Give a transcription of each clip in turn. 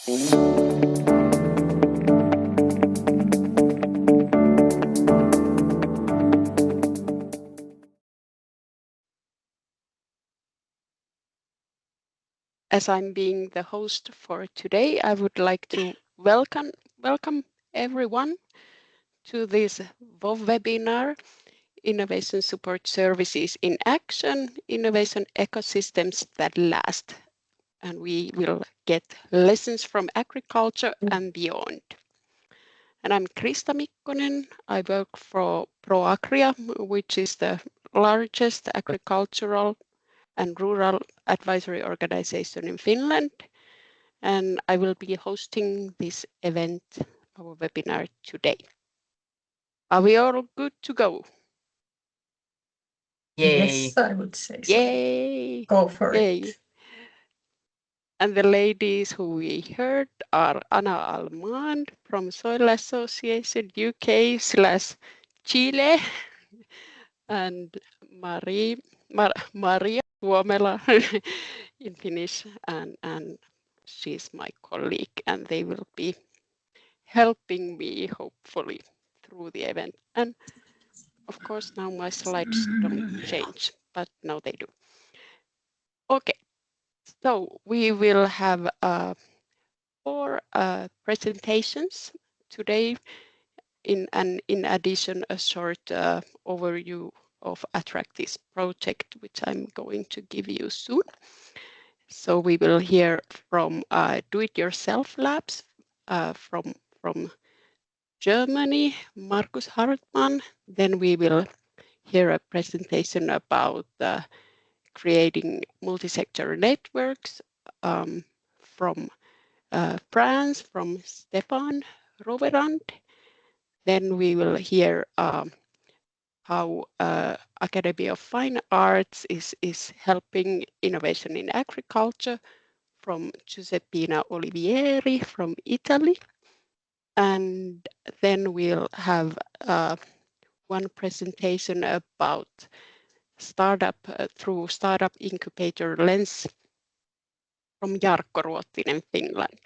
As I'm being the host for today, I would like to welcome everyone to this WoW webinar, Innovation Support Services in Action, Innovation Ecosystems that Last. And we will get lessons from agriculture and beyond. And I'm Krista Mikkonen. I work for ProAgria, which is the largest agricultural and rural advisory organization in Finland. And I will be hosting this event, our webinar today. Are we all good to go? Yay. Yes, I would say so. Yay! Go for Yay. it. And the ladies who we heard are Anna Almand from Soil Association UK/Chile and Maria Suomela in Finnish, and she's my colleague, and they will be helping me hopefully through the event. And of course now my slides don't change, but now they do. Okay, so we will have 4 presentations today, in addition a short overview of ATTRACTISS project, which I'm going to give you soon. So we will hear from Do-It-Yourself Labs from Germany, Markus Hartmann. Then we will hear a presentation about creating multi-sector networks from France, from Stefan Roverand. Then we will hear how Academy of Fine Arts is helping innovation in agriculture from Giuseppina Olivieri from Italy. And then we'll have one presentation about startup through startup incubator lens from Jarkko Ruottinen, Finland.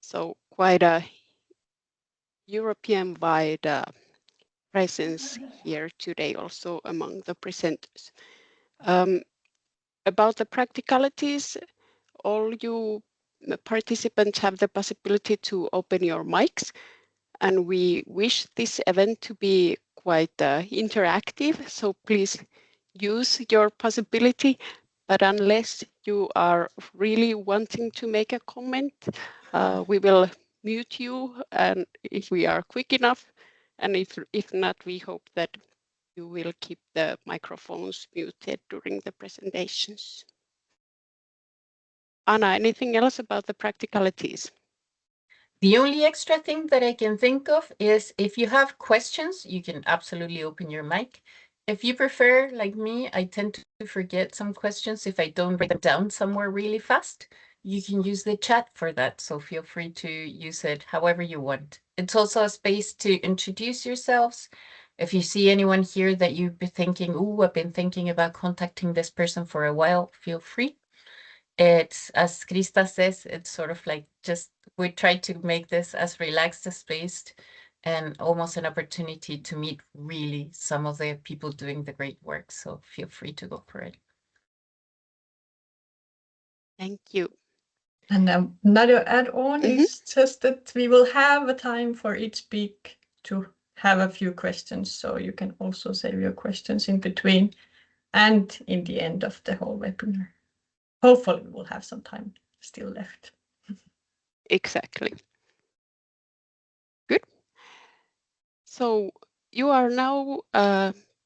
So quite a European-wide presence here today also among the presenters. About the practicalities, all you participants have the possibility to open your mics, and we wish this event to be quite interactive, so please use your possibility, but unless you are really wanting to make a comment, we will mute you, and if we are quick enough, and if not, we hope that you will keep the microphones muted during the presentations. Anna, anything else about the practicalities? The only extra thing that I can think of is if you have questions, you can absolutely open your mic. If you prefer, like me, I tend to forget some questions if I don't write them down somewhere really fast. You can use the chat for that, so feel free to use it however you want. It's also a space to introduce yourselves. If you see anyone here that you've been thinking, oh, I've been thinking about contacting this person for a while, feel free. It's, as Krista says, it's sort of like we try to make this as relaxed as based and almost an opportunity to meet really some of the people doing the great work. So feel free to go for it. Thank you. And another add-on is just that we will have a time for each speak to have a few questions. So you can also save your questions in between and in the end of the whole webinar. Hopefully we'll have some time still left. Exactly. Good. So you are now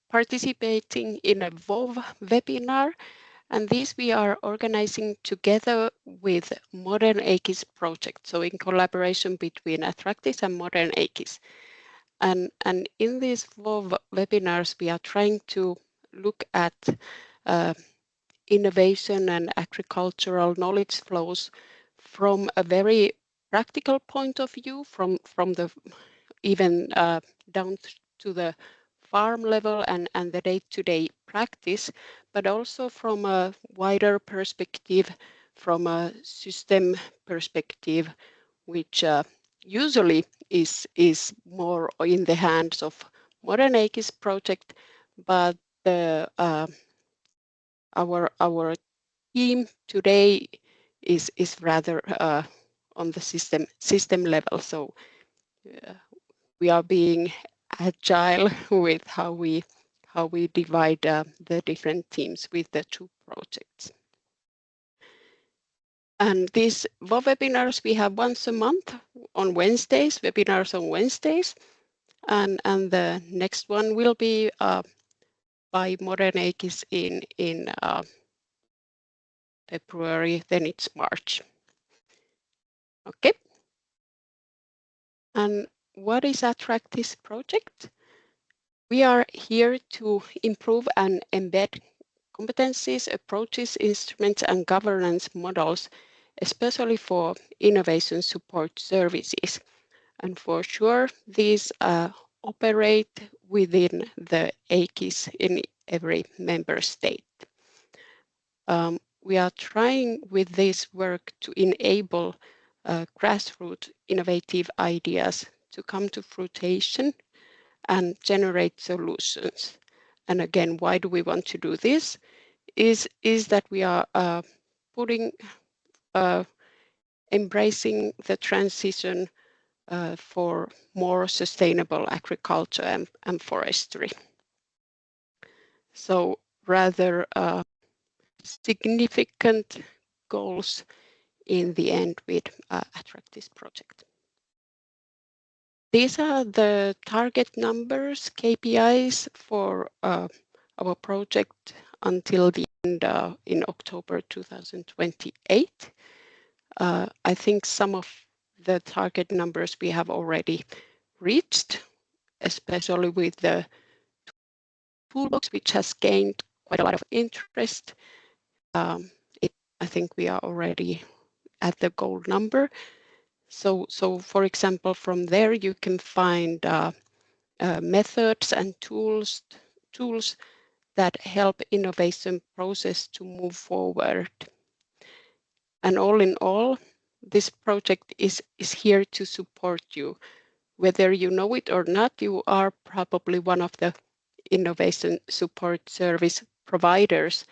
participating in a WoW webinar, and this we are organizing together with Modern ATTRACTISS project, so in collaboration between ATTRACTISS and Modern ATTRACTISS. And in these WoW webinars, we are trying to look at innovation and agricultural knowledge flows from a very practical point of view, from the even down to the farm level and the day-to-day practice, but also from a wider perspective from a system perspective, which usually is more in the hands of Modern ATTRACTISS project, but our team today is rather on the system level. So we are being agile with how we divide the different teams with the two projects. And these WoW webinars we have once a month on Wednesdays, webinars on Wednesdays, and the next one will be by Modern ATTRACTISS in February, then it's March. Okay. And what is ATTRACTISS project? We are here to improve and embed competencies, approaches, instruments, and governance models, especially for innovation support services. And for sure, these operate within the ATTRACTISS in every member state. We are trying with this work to enable grassroots innovative ideas to come to fruition and generate solutions. And again, why do we want to do this? Is that we are embracing the transition for more sustainable agriculture and forestry. So rather significant goals in the end with ATTRACTISS project. These are the target numbers, KPIs for our project until the end in October 2028. I think some of the target numbers we have already reached, especially with the toolbox, which has gained quite a lot of interest. I think we are already at the goal number. So for example, from there you can find methods and tools that help innovation process to move forward. And all in all, this project is here to support you. Whether you know it or not, you are probably one of the innovation support service providers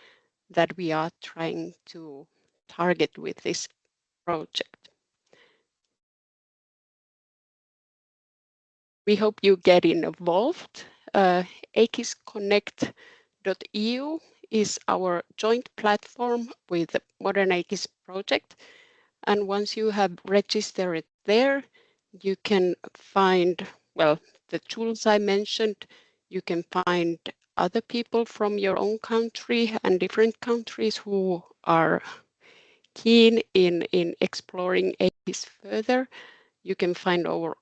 that we are trying to target with this project. We hope you get involved. ATTISSconnect.eu is our joint platform with the Modern ATTISS project. And once you have registered there, you can find, well, the tools I mentioned. You can find other people from your own country and different countries who are keen in exploring ATTISS further. You can find our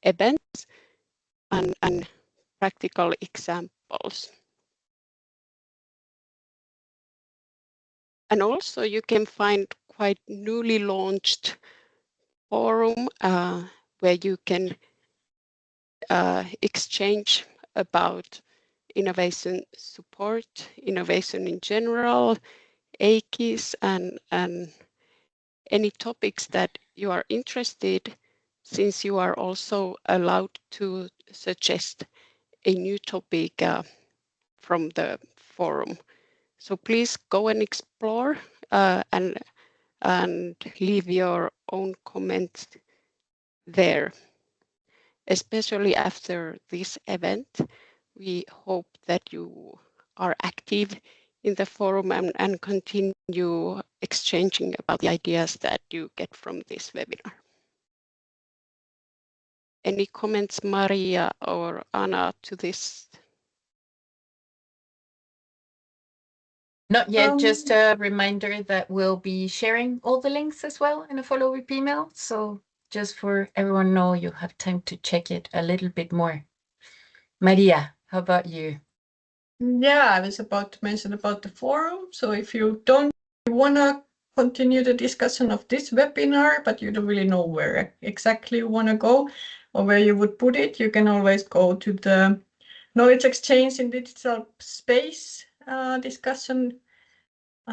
events and practical examples. And also you can find quite newly launched forum where you can exchange about innovation support, innovation in general, ATTISS, and any topics that you are interested, since you are also allowed to suggest a new topic from the forum. So please go and explore and leave your own comments there. Especially after this event, we hope that you are active in the forum and continue exchanging about the ideas that you get from this webinar. Any comments, Maria or Anna, to this? Not yet, just a reminder that we'll be sharing all the links as well in a follow-up email. So just for everyone know, you have time to check it a little bit more. Maria, how about you? Yeah, I was about to mention about the forum. So if you don't want to continue the discussion of this webinar, but you don't really know where exactly you want to go or where you would put it, you can always go to the Knowledge Exchange in Digital Space discussion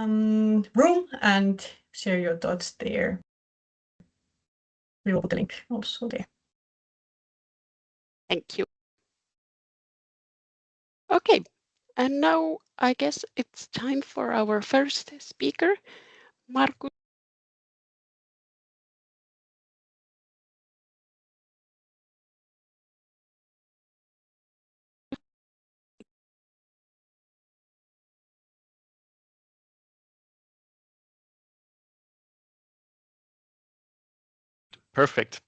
room and share your thoughts there. We will put the link also there. Thank you. Okay, and now I guess it's time for our first speaker, Markus. Perfect.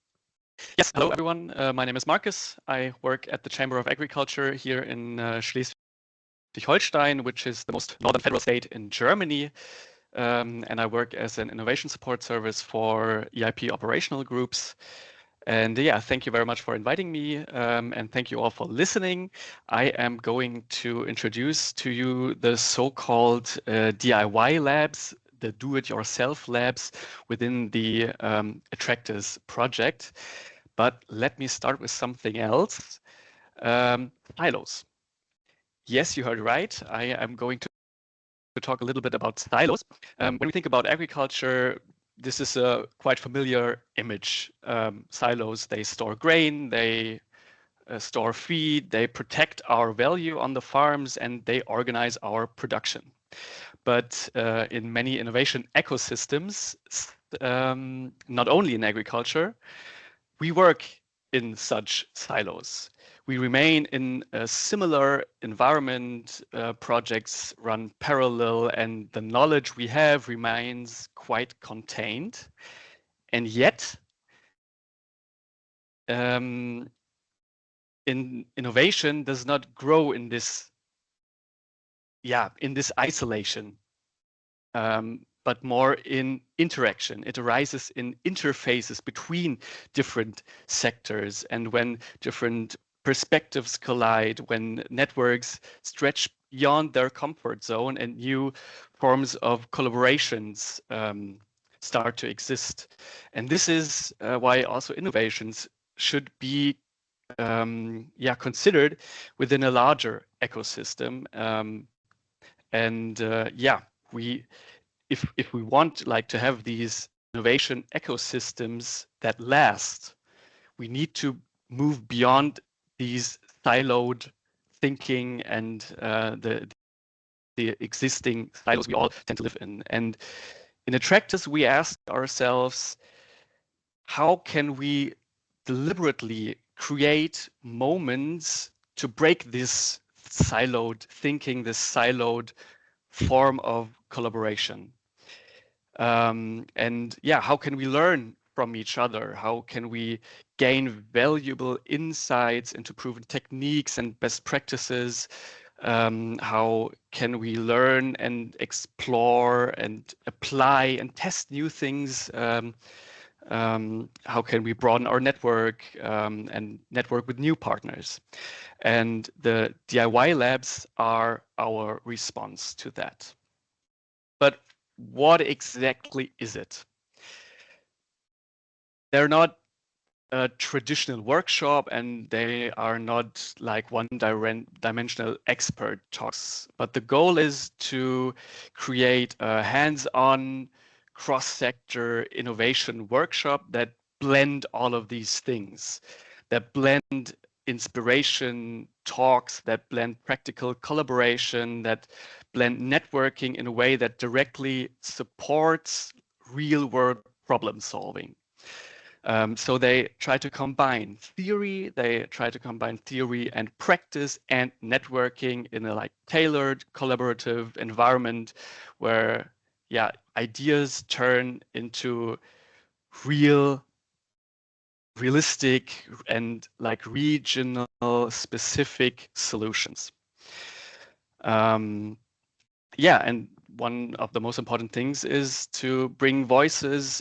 Yes, hello everyone. My name is Markus. I work at the Chamber of Agriculture here in Schleswig-Holstein, which is the most northern federal state in Germany. And I work as an innovation support service for EIP operational groups. And yeah, thank you very much for inviting me, and thank you all for listening. I am going to introduce to you the so-called DIY labs, the do-it-yourself labs within the ATTRACTISS project. But let me start with something else. Silos. Yes, you heard right. I am going to talk a little bit about silos. When we think about agriculture, this is a quite familiar image. Silos, they store grain, they store feed, they protect our value on the farms, and they organize our production. But in many innovation ecosystems, not only in agriculture, we work in such silos. We remain in a similar environment, projects run parallel, and the knowledge we have remains quite contained. And yet, innovation does not grow in this, in this isolation, but more in interaction. It arises in interfaces between different sectors, and when different perspectives collide, when networks stretch beyond their comfort zone and new forms of collaborations start to exist. And this is why also innovations should be considered within a larger ecosystem. If we want to have these innovation ecosystems that last, we need to move beyond these siloed thinking and the existing silos we all tend to live in. And in ATTRACTISS, we ask ourselves, how can we deliberately create moments to break this siloed thinking, this siloed form of collaboration? How can we learn from each other? How can we gain valuable insights into proven techniques and best practices? How can we learn and explore and apply and test new things? How can we broaden our network and network with new partners? And the DIY labs are our response to that. But what exactly is it? They're not a traditional workshop, and they are not like one-dimensional expert talks. But the goal is to create a hands-on, cross-sector innovation workshop that blend all of these things, that blend inspiration talks, that blend practical collaboration, that blend networking in a way that directly supports real-world problem solving. So they try to combine theory, and practice and networking in a tailored collaborative environment where ideas turn into realistic and regional specific solutions. And one of the most important things is to bring voices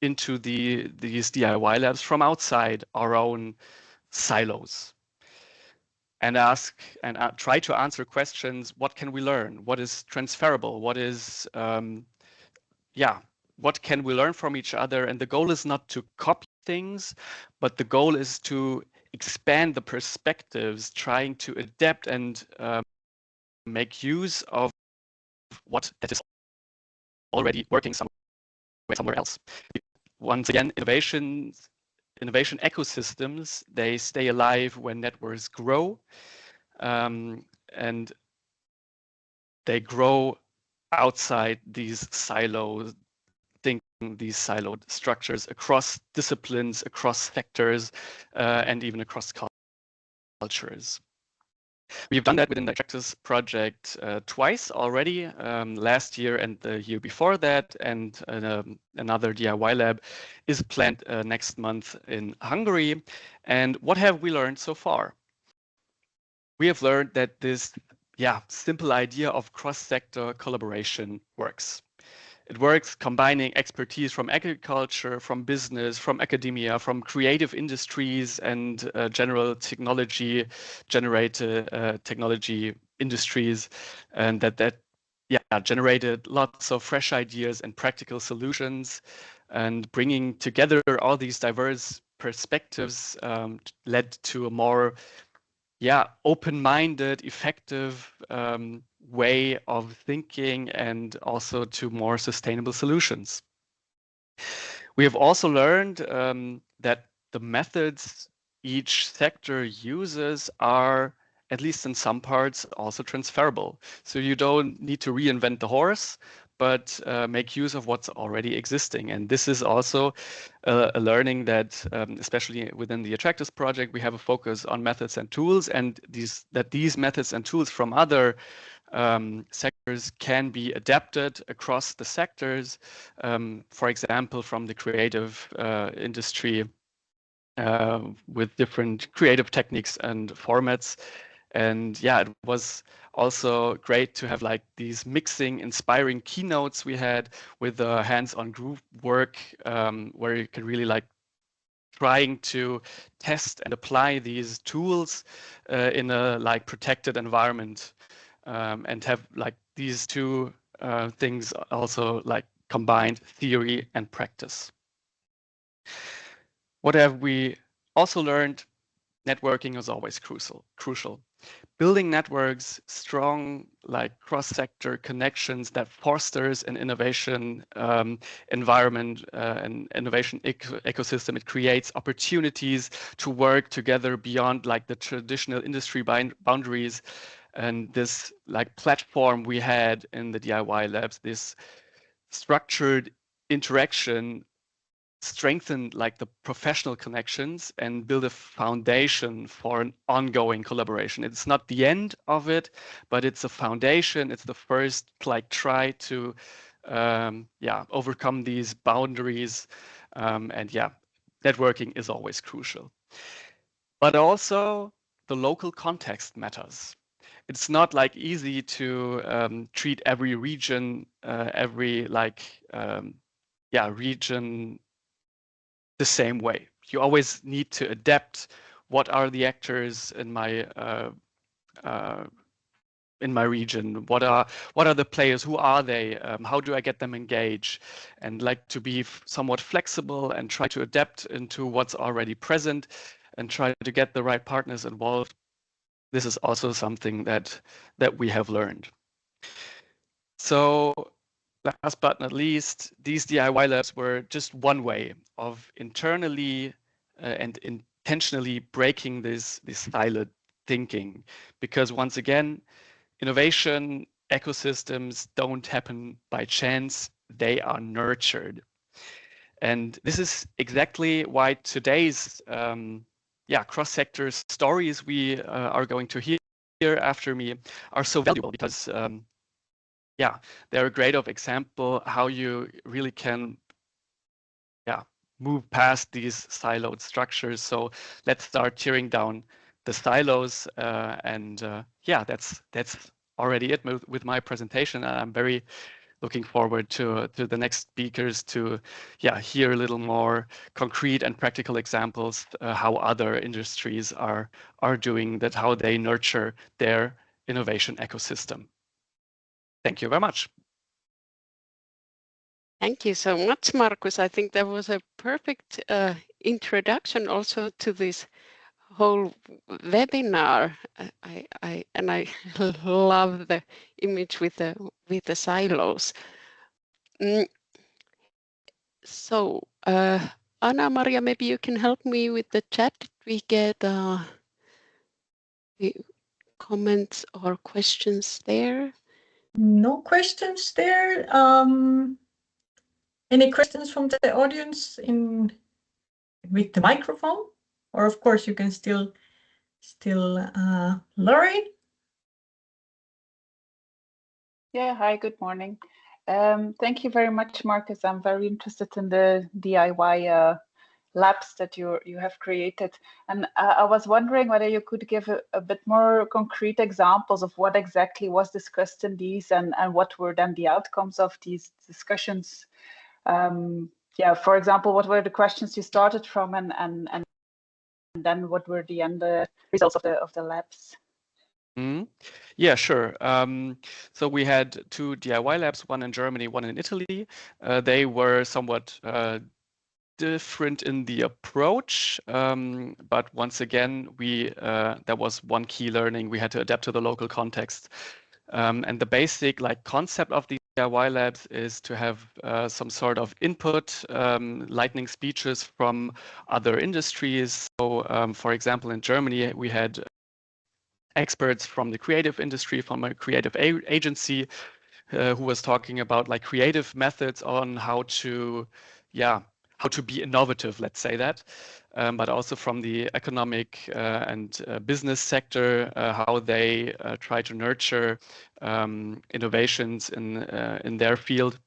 into these DIY labs from outside our own silos, and ask and try to answer questions. What can we learn? What is transferable? What is what can we learn from each other? And the goal is not to copy things, but the goal is to expand the perspectives, trying to adapt and make use of what that is already working somewhere else. Once again, innovation ecosystems, they stay alive when networks grow, and they grow outside these silos, thinking these siloed structures across disciplines, across sectors, and even across cultures. We've done that within the ATTRACTISS project twice already, last year and the year before that, and another DIY lab is planned next month in Hungary. And what have we learned so far? We have learned that this simple idea of cross-sector collaboration works. It works combining expertise from agriculture, from business, from academia, from creative industries, and general generated technology industries, and that generated lots of fresh ideas and practical solutions. And bringing together all these diverse perspectives led to a more open-minded, effective way of thinking, and also to more sustainable solutions. We have also learned that the methods each sector uses are, at least in some parts, also transferable. So you don't need to reinvent the horse, but make use of what's already existing. And this is also a learning that, especially within the ATTRACTISS project, we have a focus on methods and tools, and these methods and tools from other sectors can be adapted across the sectors. For example, from the creative industry with different creative techniques and formats. And it was also great to have like these mixing, inspiring keynotes we had with the hands-on group work, where you can really like trying to test and apply these tools in a like protected environment, and have like these two things also like combined, theory and practice. What have we also learned? Networking is always crucial. Building networks, strong like cross-sector connections that fosters an innovation environment, an innovation ecosystem. It creates opportunities to work together beyond like the traditional industry boundaries. And this like platform we had in the DIY labs, this structured interaction, strengthen like the professional connections and build a foundation for an ongoing collaboration. It's not the end of it, but it's a foundation. It's the first like try to overcome these boundaries, and networking is always crucial. But also the local context matters. It's not like easy to treat every region, region the same way. You always need to adapt. What are the actors in my region? What are the players? Who are they? How do I get them engaged? And like to be somewhat flexible and try to adapt into what's already present and try to get the right partners involved. This is also something that we have learned. So last but not least, these DIY labs were just one way of internally and intentionally breaking this siloed thinking. Because once again, innovation ecosystems don't happen by chance, they are nurtured. And this is exactly why today's cross-sector stories we are going to hear after me are so valuable, because they're a great example how you really can move past these siloed structures. So let's start tearing down the silos, and that's already it with my presentation. I'm very looking forward to the next speakers to hear a little more concrete and practical examples how other industries are doing that, how they nurture their innovation ecosystem. Thank you very much. Thank you so much, Markus. I think that was a perfect introduction also to this whole webinar. I love the image with the silos. So Anna-Maria, maybe you can help me with the chat. Did we get comments or questions there? No questions there. Any questions from the audience with the microphone? Or of course you can still Lori. Yeah, hi, good morning. Thank you very much, Marcus. I'm very interested in the DIY labs that you have created. And I was wondering whether you could give a bit more concrete examples of what exactly was discussed in these and what were then the outcomes of these discussions. Yeah, for example, what were the questions you started from and then what were the end results of the labs? Yeah, sure. So we had 2 DIY labs, one in Germany, one in Italy. They were somewhat different in the approach, but once again, there was one key learning. We had to adapt to the local context. And the basic concept of the DIY labs is to have some sort of input, lightning speeches from other industries. So, for example, in Germany, we had experts from the creative industry, from a creative agency, who was talking about creative methods on how to be innovative, let's say that, but also from the economic and business sector, how they try to nurture innovations in their field.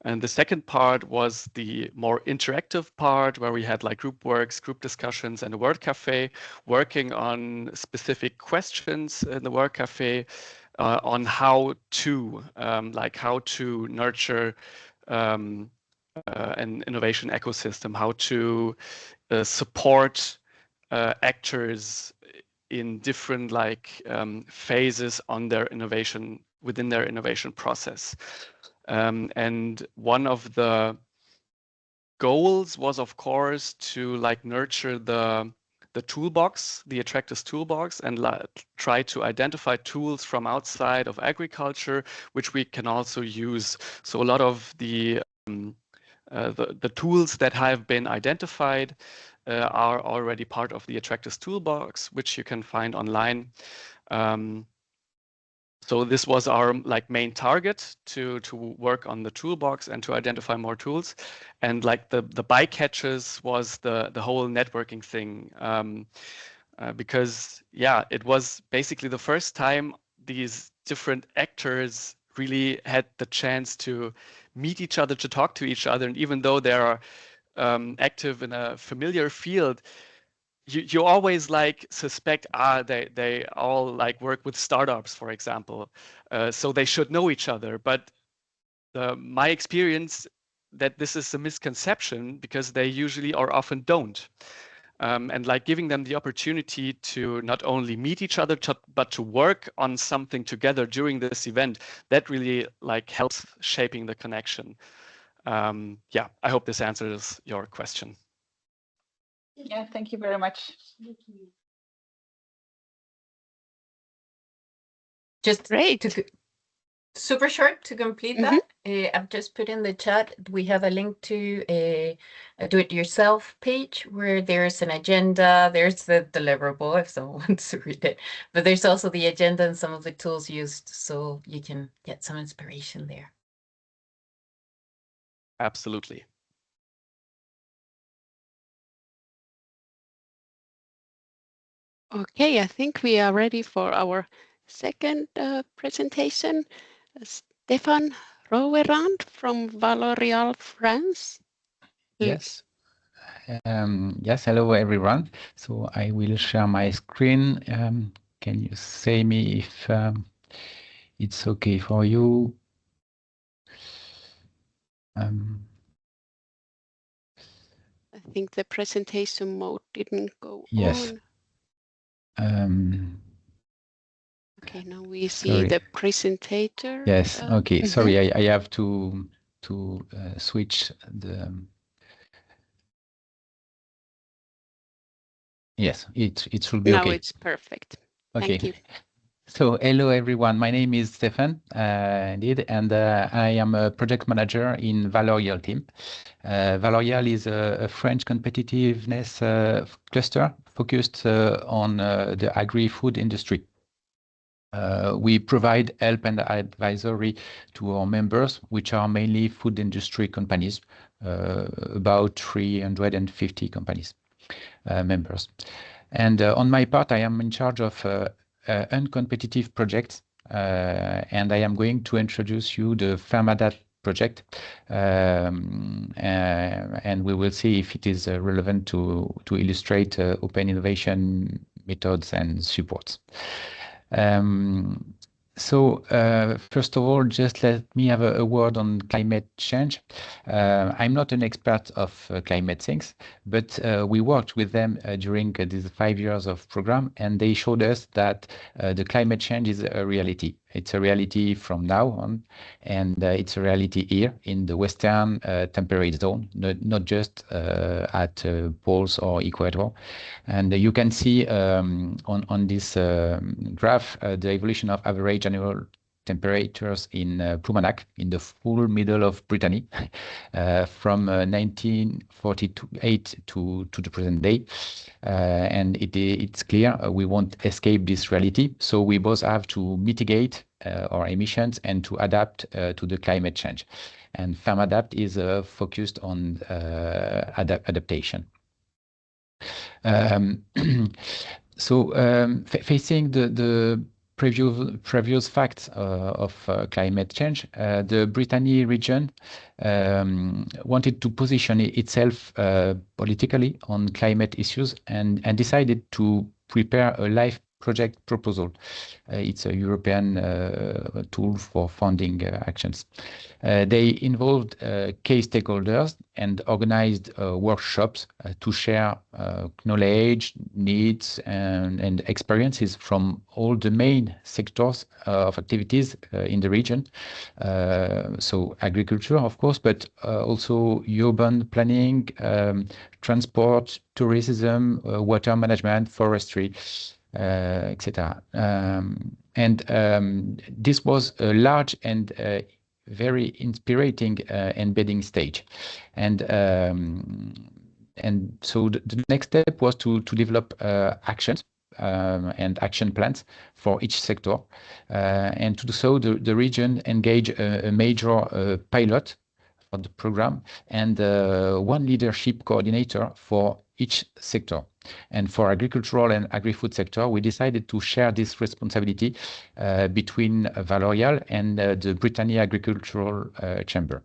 And the second part was the more interactive part where we had group works, group discussions, and a word cafe working on specific questions in the word cafe on how to nurture an innovation ecosystem, how to support actors in different phases on their innovation within their innovation process. And one of the goals was, of course, to nurture the toolbox, the ATTRACTISS toolbox, and try to identify tools from outside of agriculture, which we can also use. So a lot of the tools that have been identified are already part of the ATTRACTISS toolbox, which you can find online. So this was our main target to work on the toolbox and to identify more tools. And the bycatches was the whole networking thing. Because it was basically the first time these different actors really had the chance to meet each other, to talk to each other. And even though they are active in a familiar field, you always suspect they all work with startups, for example, so they should know each other. But my experience that this is a misconception because they usually or often don't. And giving them the opportunity to not only meet each other, but to work on something together during this event, that really helps shaping the connection. Yeah, I hope this answers your question. Yeah, thank you very much. Just Great. super short to complete that. I've just put in the chat. We have a link to a do-it-yourself page where there's an agenda. There's the deliverable if someone wants to read it, but there's also the agenda and some of the tools used, so you can get some inspiration there. Absolutely. Okay, I think we are ready for our second presentation. Stefan Rowerand from Valorial, France. Yes. Yes, hello everyone. So I will share my screen. Can you say me if it's okay for you? I think the presentation mode didn't go Yes. on. Okay, now we see Sorry. the presenter. Yes. Okay. Sorry, I have to switch the Yes, it should be Now okay. it's perfect. Okay. Thank you. So hello everyone, my name is Stefan, indeed, and I am a project manager in Valorial team. Valorial is a French competitiveness cluster focused on the agri-food industry. We provide help and advisory to our members, which are mainly food industry companies, about 350 companies, members. And on my part, I am in charge of uncompetitive projects, and I am going to introduce you the FermaDat project, and we will see if it is relevant to illustrate open innovation methods and supports. So first of all, just let me have a word on climate change. I'm not an expert of climate things, but we worked with them during these 5 years of program, and they showed us that the climate change is a reality. It's a reality from now on, and it's a reality here in the Western temperate zone, not just at poles or equator. And you can see on this graph the evolution of average annual temperatures in Ploumanac'h, in the full middle of Brittany, from 1948 to the present day. And it's clear we won't escape this reality. So we both have to mitigate our emissions and to adapt to the climate change. And FermaDapt is focused on adaptation. Facing the previous facts of climate change, the Brittany region wanted to position itself politically on climate issues and decided to prepare a live project proposal. It's a European tool for funding actions. They involved key stakeholders and organized workshops to share knowledge, needs, and experiences from all the main sectors of activities in the region. So agriculture, of course, but also urban planning, transport, tourism, water management, forestry, etc. This was a large and very inspiring embedding stage, and so the next step was to develop actions and action plans for each sector, and to do so the region engaged a major pilot for the program and one leadership coordinator for each sector. And for agricultural and agri-food sector, we decided to share this responsibility between Valorial and the Brittany Agricultural Chamber.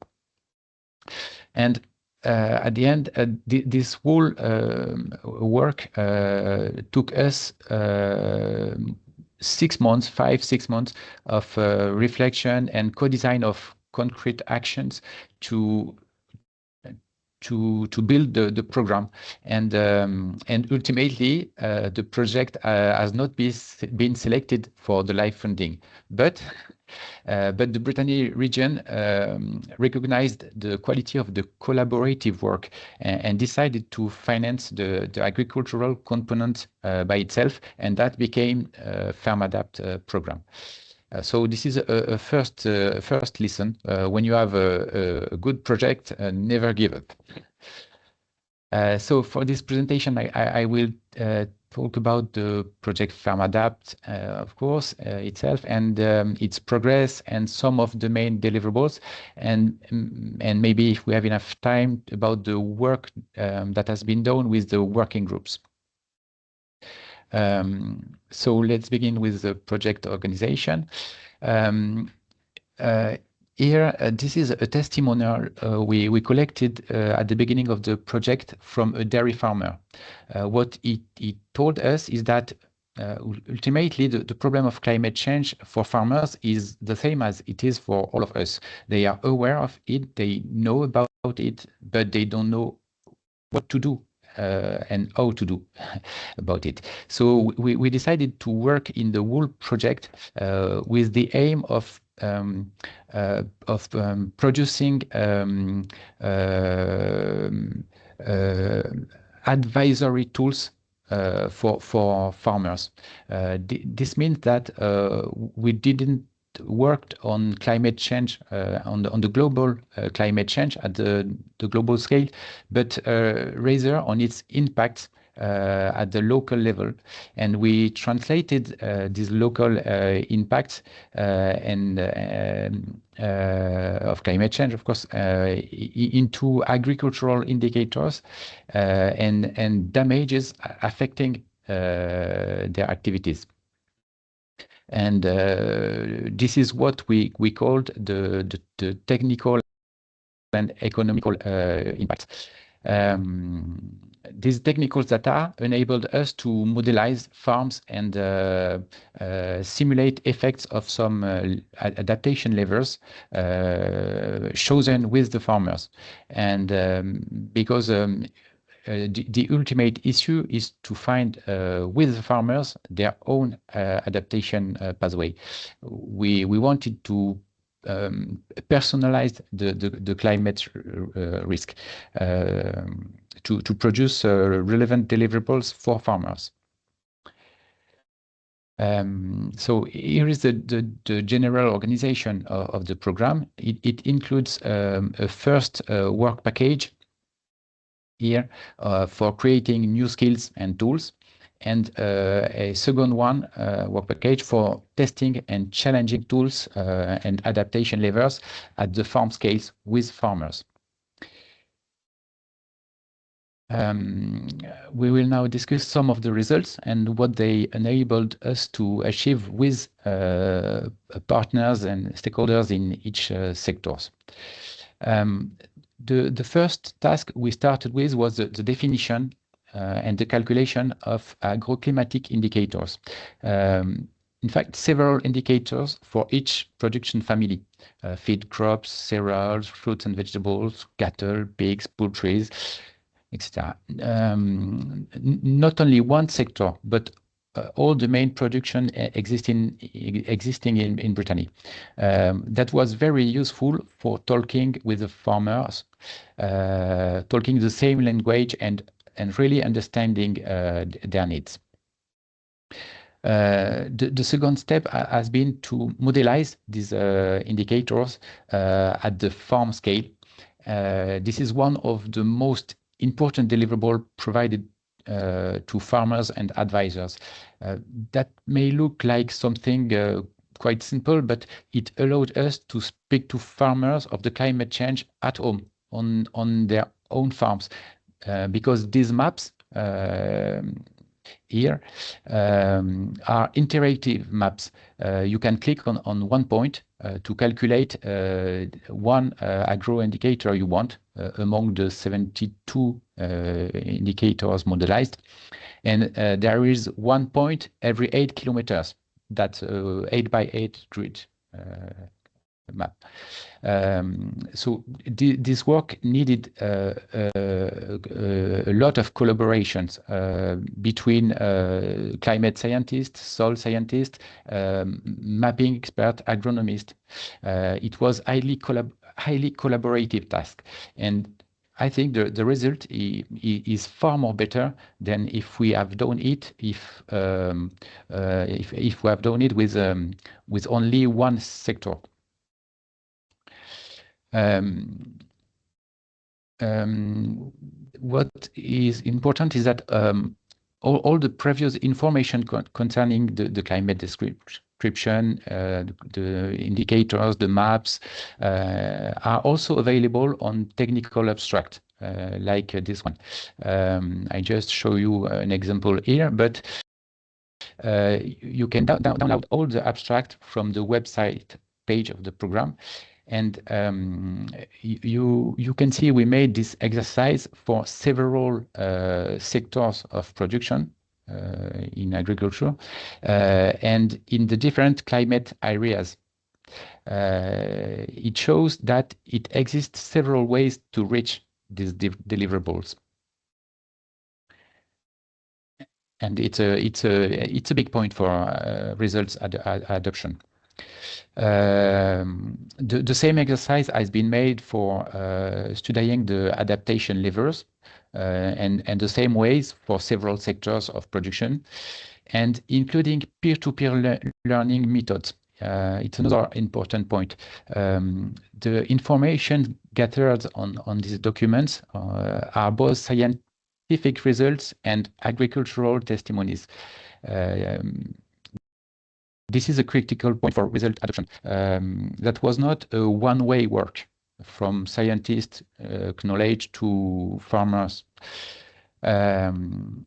And at the end, this whole work took us 6 months, 5-6 months of reflection and co-design of concrete actions to build the program, and ultimately the project has not been selected for the live funding, but the Brittany region recognized the quality of the collaborative work and decided to finance the agricultural component by itself, and that became a FermaDapt program. So this is a first lesson. When you have a good project, never give up. So for this presentation, I will talk about the project FermaDapt, of course, itself, and its progress and some of the main deliverables, and maybe if we have enough time, about the work that has been done with the working groups. So let's begin with the project organization. Here, this is a testimonial we collected at the beginning of the project from a dairy farmer. What he told us is that ultimately the problem of climate change for farmers is the same as it is for all of us. They are aware of it, they know about it, but they don't know what to do and how to do about it. So we decided to work in the whole project with the aim of producing advisory tools for farmers. This means that we didn't worked on climate change on the global climate change at the global scale, but rather on its impact at the local level, and we translated these local impacts and of climate change, of course, into agricultural indicators and damages affecting their activities. And this is what we called the technical and economical impacts. These technical data enabled us to modelize farms and simulate effects of some adaptation levers chosen with the farmers. And because the ultimate issue is to find with the farmers their own adaptation pathway. We wanted to personalize the climate risk to produce relevant deliverables for farmers. So here is the general organization of the program. It includes a first work package here for creating new skills and tools, and a second one work package for testing and challenging tools and adaptation levers at the farm scales with farmers. We will now discuss some of the results and what they enabled us to achieve with partners and stakeholders in each sectors. The first task we started with was the definition and the calculation of agroclimatic indicators. In fact, several indicators for each production family: feed crops, cereals, fruits and vegetables, cattle, pigs, poultry, etc. Not only one sector, but all the main production existing in Brittany. That was very useful for talking with the farmers, talking the same language and really understanding their needs. The second step has been to modelize these indicators at the farm scale. This is one of the most important deliverable provided to farmers and advisors. That may look like something quite simple, but it allowed us to speak to farmers of the climate change at home on their own farms, because these maps here are interactive maps. You can click on one point to calculate one agro indicator you want among the 72 indicators modelized. And there is 1 point every 8 kilometers. That's 8 by 8 grid map. So this work needed a lot of collaborations between climate scientists, soil scientists, mapping expert, agronomists. It was highly collaborative task, and I think the result is far more better than if we have done it if we have done it with only one sector. What is important is that all the previous information concerning the climate description, the indicators, the maps are also available on technical abstract, like this one. I just show you an example here, but you can download all the abstract from the website page of the program. And you can see we made this exercise for several sectors of production in agriculture and in the different climate areas. It shows that it exists several ways to reach these deliverables. And it's a big point for results adoption. The same exercise has been made for studying the adaptation levers and the same ways for several sectors of production, and including peer-to-peer learning methods. It's another important point. The information gathered on these documents are both scientific results and agricultural testimonies. This is a critical point for result adoption. That was not a one-way work from scientists' knowledge to farmers. And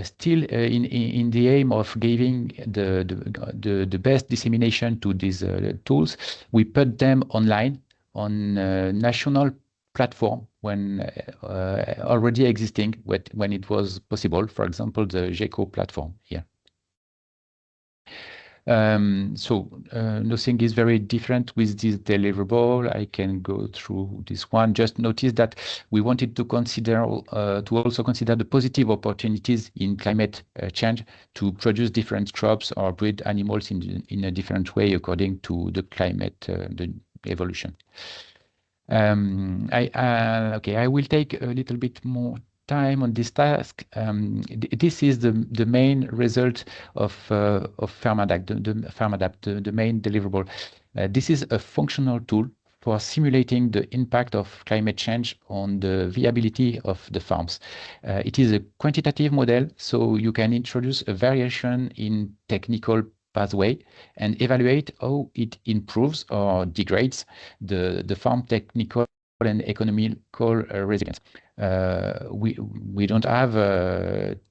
still in the aim of giving the best dissemination to these tools, we put them online on national platform when already existing when it was possible. For example, the GECO platform here. Nothing is very different with this deliverable. I can go through this one. Just notice that we wanted to consider to also consider the positive opportunities in climate change to produce different crops or breed animals in a different way according to the climate, the evolution. I will take a little bit more time on this task. This is the main result of FarmAdapt, the main deliverable. This is a functional tool for simulating the impact of climate change on the viability of the farms. It is a quantitative model, so you can introduce a variation in technical pathway and evaluate how it improves or degrades the farm technical and economical resilience. We don't have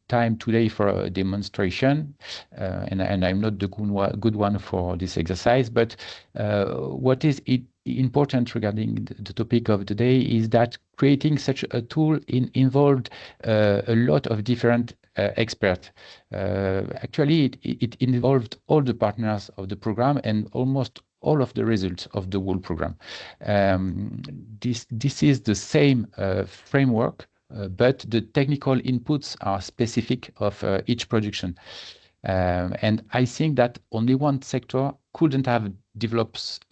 time today for a demonstration, and I'm not the good one for this exercise, but what is important regarding the topic of the day is that creating such a tool involved a lot of different experts. Actually, it involved all the partners of the program and almost all of the results of the whole program. This is the same framework, but the technical inputs are specific of each production. And I think that only one sector couldn't have developed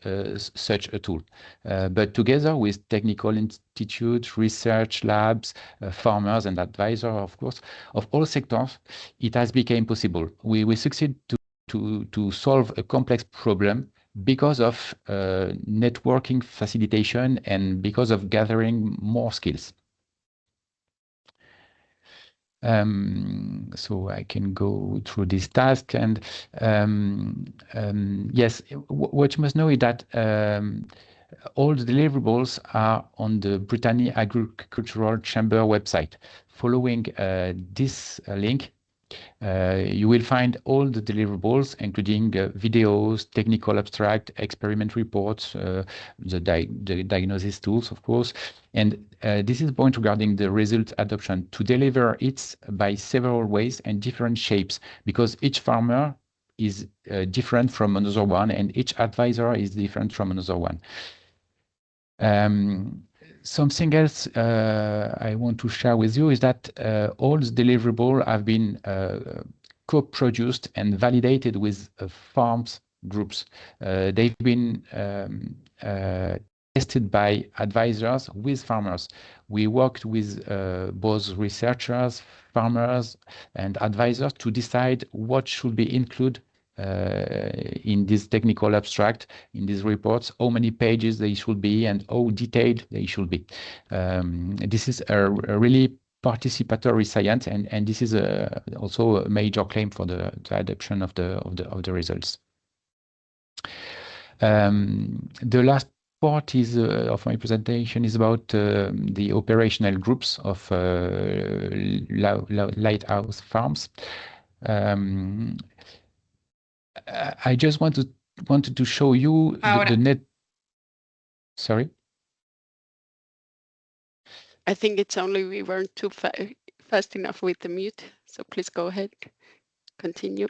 such a tool. But together with technical institutes, research labs, farmers and advisors, of course, of all sectors, it has become possible. We succeed to solve a complex problem because of networking facilitation and because of gathering more skills. So I can go through this task, and yes, what you must know is that all the deliverables are on the Brittany Agricultural Chamber website. Following this link, you will find all the deliverables, including videos, technical abstract, experiment reports, the diagnosis tools, of course. And this is the point regarding the result adoption, to deliver it by several ways and different shapes, because each farmer is different from another one, and each advisor is different from another one. Something else I want to share with you is that all the deliverables have been co-produced and validated with farms groups. They've been tested by advisors with farmers. We worked with both researchers, farmers, and advisors to decide what should be included in this technical abstract, in these reports, how many pages they should be and how detailed they should be. This is a really participatory science, and this is also a major claim for the adoption of the results. The last part is of my presentation is about the operational groups of lighthouse farms. I just wanted to show you the net. Sorry. I think it's only we weren't too fast enough with the mute. So please go ahead, continue.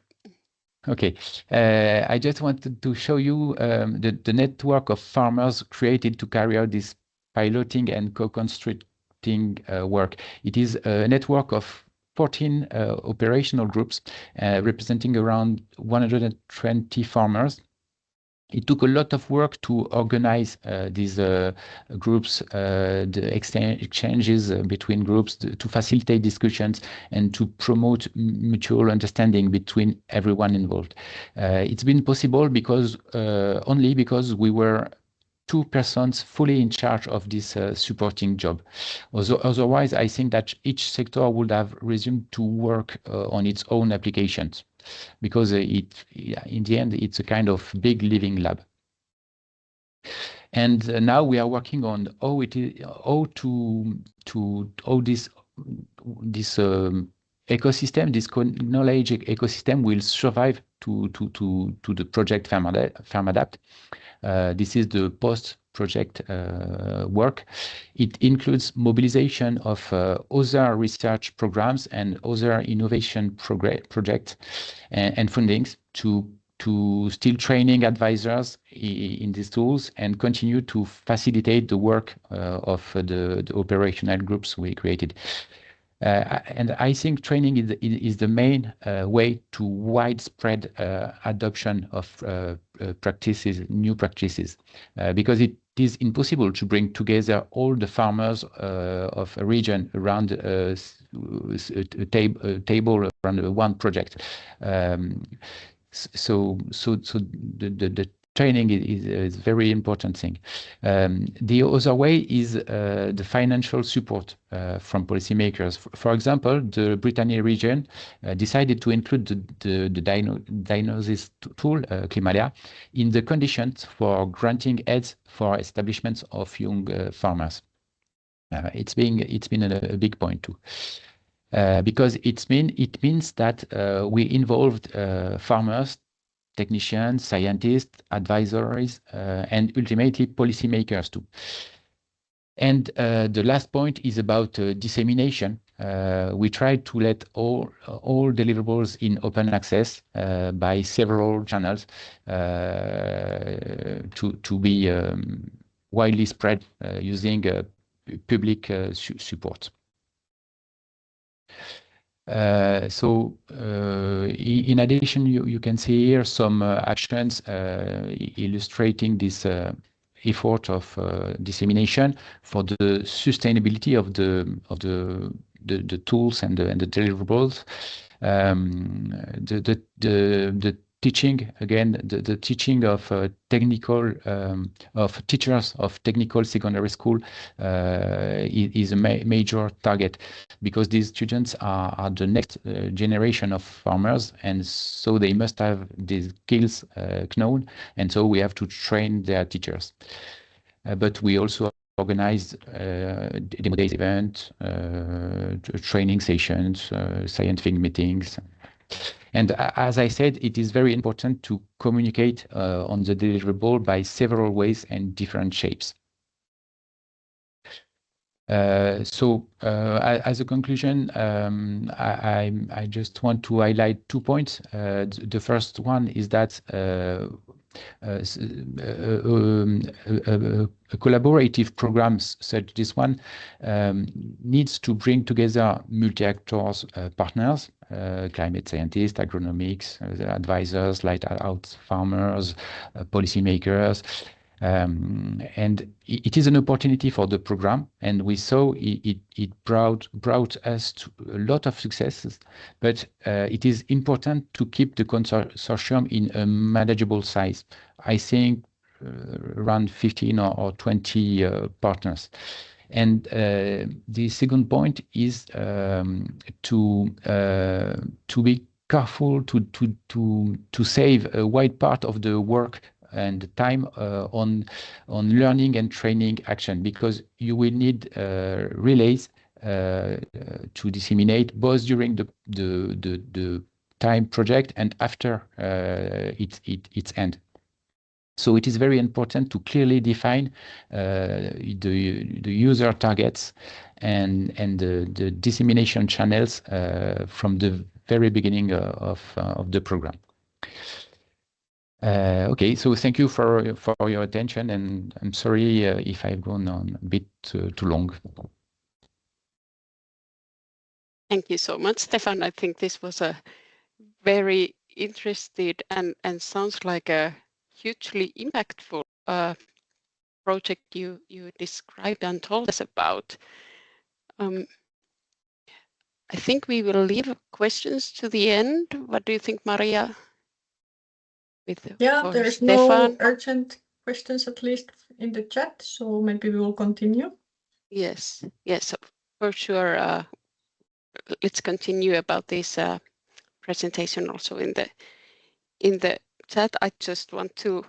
Okay, I just wanted to show you the network of farmers created to carry out this piloting and co-constructing work. It is a network of 14 operational groups representing around 120 farmers. It took a lot of work to organize these groups, the exchanges between groups, to facilitate discussions and to promote mutual understanding between everyone involved. It's been possible because only because we were 2 persons fully in charge of this supporting job. Otherwise, I think that each sector would have resumed to work on its own applications, because in the end, it's a kind of big living lab. And now we are working on how this ecosystem, this knowledge ecosystem, will survive to the project FarmAdapt. This is the post-project work. It includes mobilization of other research programs and other innovation projects and fundings to still training advisors in these tools and continue to facilitate the work of the operational groups we created. And I think training is the main way to widespread adoption of new practices, because it is impossible to bring together all the farmers of a region around a table around one project. So the training is a very important thing. The other way is the financial support from policymakers. For example, the Brittany region decided to include the diagnosis tool, Climalia, in the conditions for granting aids for establishments of young farmers. It's been a big point too. Because it means that we involved farmers, technicians, scientists, advisories, and ultimately policymakers too. And the last point is about dissemination. We tried to let all deliverables in open access by several channels to be widely spread using public support. In addition, you can see here some actions illustrating this effort of dissemination for the sustainability of the tools and the deliverables. The teaching, again, the teaching of technical of teachers of technical secondary school is a major target, because these students are the next generation of farmers, and so they must have these skills known, and so we have to train their teachers. But we also organized demo days event, training sessions, scientific meetings. And as I said, it is very important to communicate on the deliverable by several ways and different shapes. As a conclusion, I just want to highlight 2 points. The first one is that a collaborative program such this one needs to bring together multi-actors partners, climate scientists, agronomics, advisors, lighthouse farmers, policymakers. And it is an opportunity for the program, and we saw it brought us to a lot of successes, but it is important to keep the consortium in a manageable size. I think around 15 or 20 partners. And the second point is to be careful to save a wide part of the work and time on learning and training action, because you will need relays to disseminate both during the time project and after its end. So it is very important to clearly define the user targets and the dissemination channels from the very beginning of the program. Okay, so thank you for your attention, and I'm sorry if I've gone on a bit too long. Thank you so much, Stefan. I think this was a very interested and sounds like a hugely impactful project you described and told us about. I think we will leave questions to the end. What do you think, Maria? Yeah, there's Stefan? no urgent questions, at least in the chat, so maybe we will continue. Yes, yes, for sure. Let's continue about this presentation also in the chat. I just want to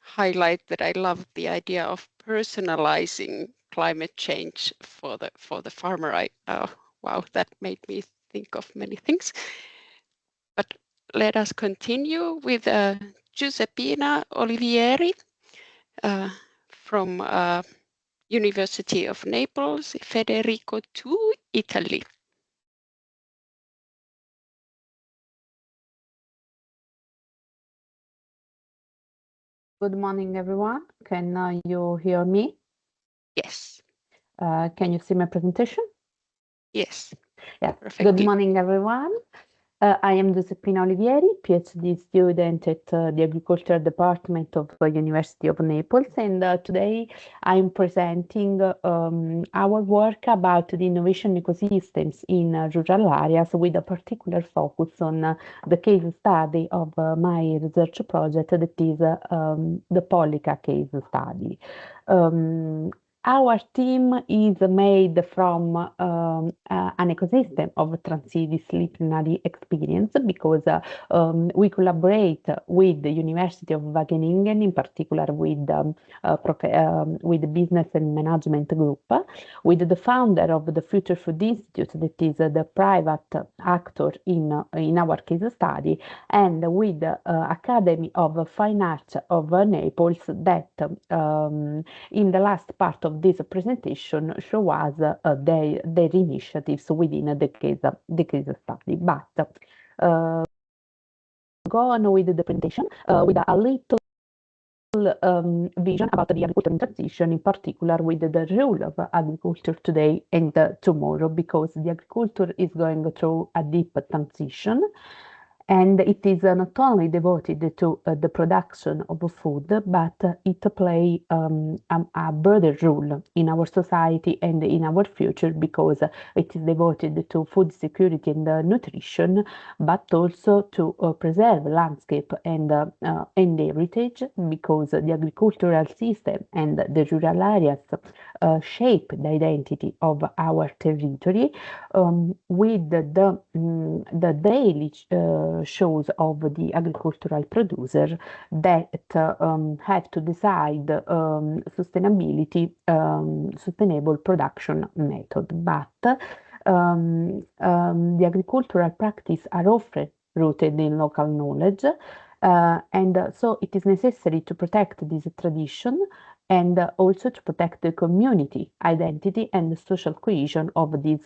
highlight that I love the idea of personalizing climate change for the farmer. Wow, that made me think of many things. But let us continue with Giuseppina Olivieri from University of Naples, Federico II, Italy. Good morning, everyone. Can you hear me? Yes. Can you see my presentation? Yes. Yeah. Perfectly. Good morning, everyone. I am Giuseppina Olivieri, PhD student at the Agricultural Department of the University of Naples, and today I'm presenting our work about the innovation ecosystems in rural areas, with a particular focus on the case study of my research project, that is the Pollica case study. Our team is made from an ecosystem of transdisciplinary experience, because we collaborate with the University of Wageningen, in particular with the Business and Management Group, with the founder of the Future Food Institute, that is the private actor in our case study, and with the Academy of Fine Arts of Naples, that in the last part of this presentation show us their initiatives within the case study. But go on with the presentation with a little vision about the agricultural transition, in particular with the role of agriculture today and tomorrow, because the agriculture is going through a deep transition. And it is not only devoted to the production of food, but it plays a broader role in our society and in our future, because it is devoted to food security and nutrition, but also to preserve landscape and heritage, because the agricultural system and the rural areas shape the identity of our territory, with the daily shows of the agricultural producer that have to decide sustainable production method. But the agricultural practice are often rooted in local knowledge, and so it is necessary to protect this tradition, and also to protect the community identity and the social cohesion of this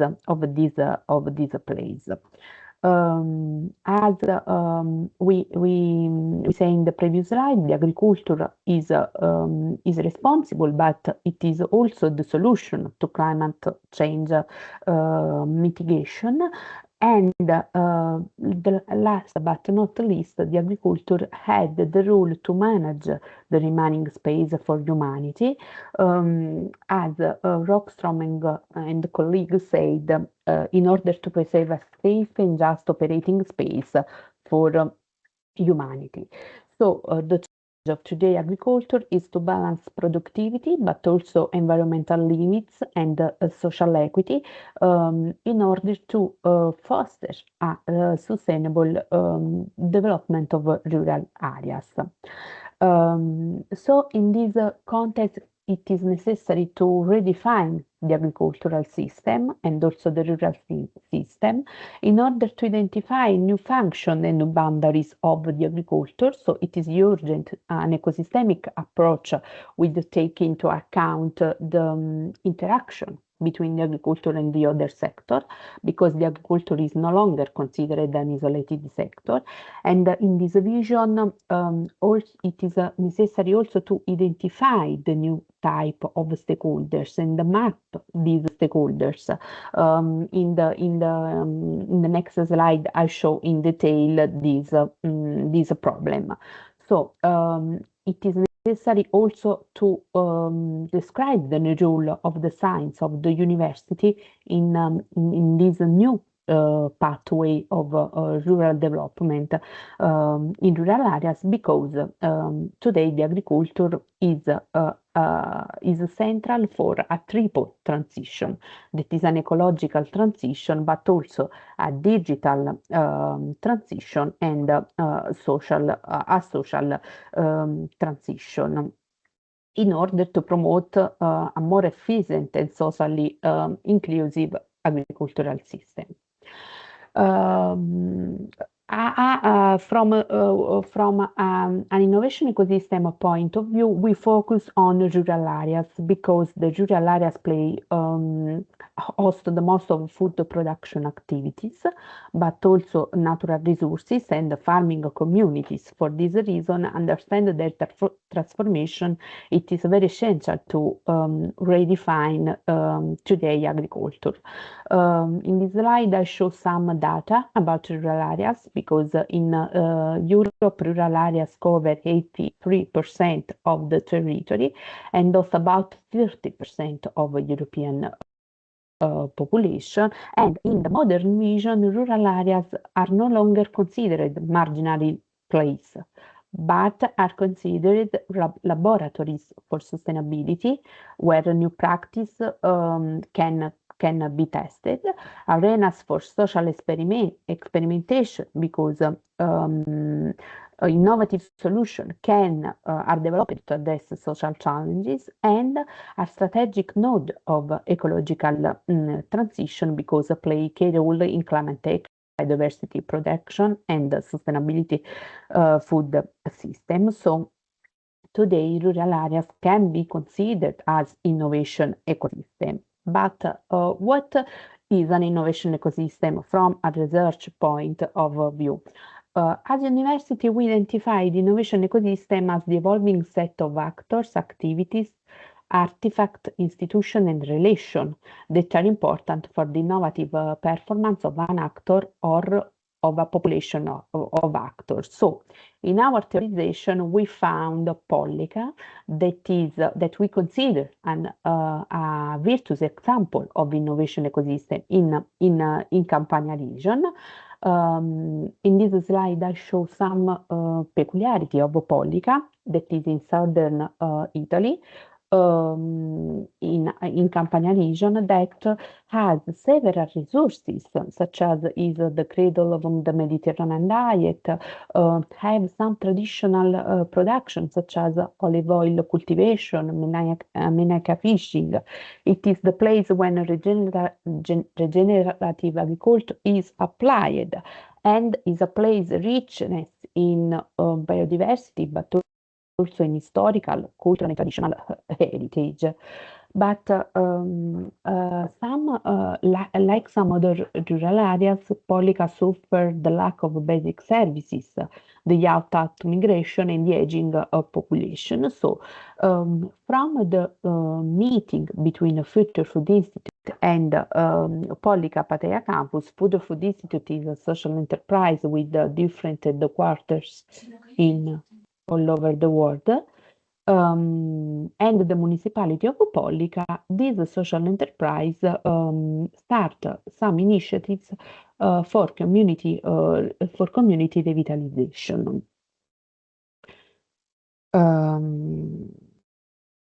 place. As we say in the previous slide, the agriculture is responsible, but it is also the solution to climate change mitigation. And the last but not least, the agriculture had the role to manage the remaining space for humanity, as Rockstrom and colleagues said, in order to preserve a safe and just operating space for humanity. So the challenge of today agriculture is to balance productivity, but also environmental limits and social equity, in order to foster a sustainable development of rural areas. So in this context, it is necessary to redefine the agricultural system and also the rural system, in order to identify new functions and new boundaries of the agriculture. So it is urgent an ecosystemic approach with take into account the interaction between the agriculture and the other sector, because the agriculture is no longer considered an isolated sector. And in this vision, it is necessary also to identify the new type of stakeholders and map these stakeholders. In the next slide, I show in detail this problem. So it is necessary also to describe the new role of the science of the university in this new pathway of rural development in rural areas, because today the agriculture is central for a triple transition. That is an ecological transition, but also a digital transition and a social transition, in order to promote a more efficient and socially inclusive agricultural system. From an innovation ecosystem point of view, we focus on rural areas because the rural areas host the most of food production activities, but also natural resources and farming communities. For this reason, understand that transformation, it is very essential to redefine today agriculture. In this slide, I show some data about rural areas, because in Europe, rural areas cover 83% of the territory and thus about 30% of European population. And in the modern vision, rural areas are no longer considered marginal place, but are considered laboratories for sustainability, where new practice can be tested, arenas for social experimentation, because innovative solutions are developed to address social challenges, and a strategic node of ecological transition, because play a key role in climate tech, biodiversity protection, and sustainability food system. So today, rural areas can be considered as innovation ecosystem. But what is an innovation ecosystem from a research point of view? As a university, we identify the innovation ecosystem as the evolving set of actors, activities, artifact, institution, and relation that are important for the innovative performance of an actor or of a population of actors. So, in our theorization, we found Pollica that we consider a virtuous example of innovation ecosystem in Campania region. In this slide, I show some peculiarity of Pollica, that is in southern Italy, in Campania region, that has several resources, such as is the cradle of the Mediterranean diet, have some traditional production, such as olive oil cultivation, menaca fishing. It is the place when regenerative agriculture is applied, and is a place richness in biodiversity, but also in historical, cultural, and traditional heritage. But like some other rural areas, Pollica suffered the lack of basic services, the youth migration, and the aging of population. So, from the meeting between the Future Food Institute and Pollica Patea Campus, Future Food Institute is a social enterprise with different headquarters all over the world. And the municipality of Pollica, this social enterprise start some initiatives for community revitalization.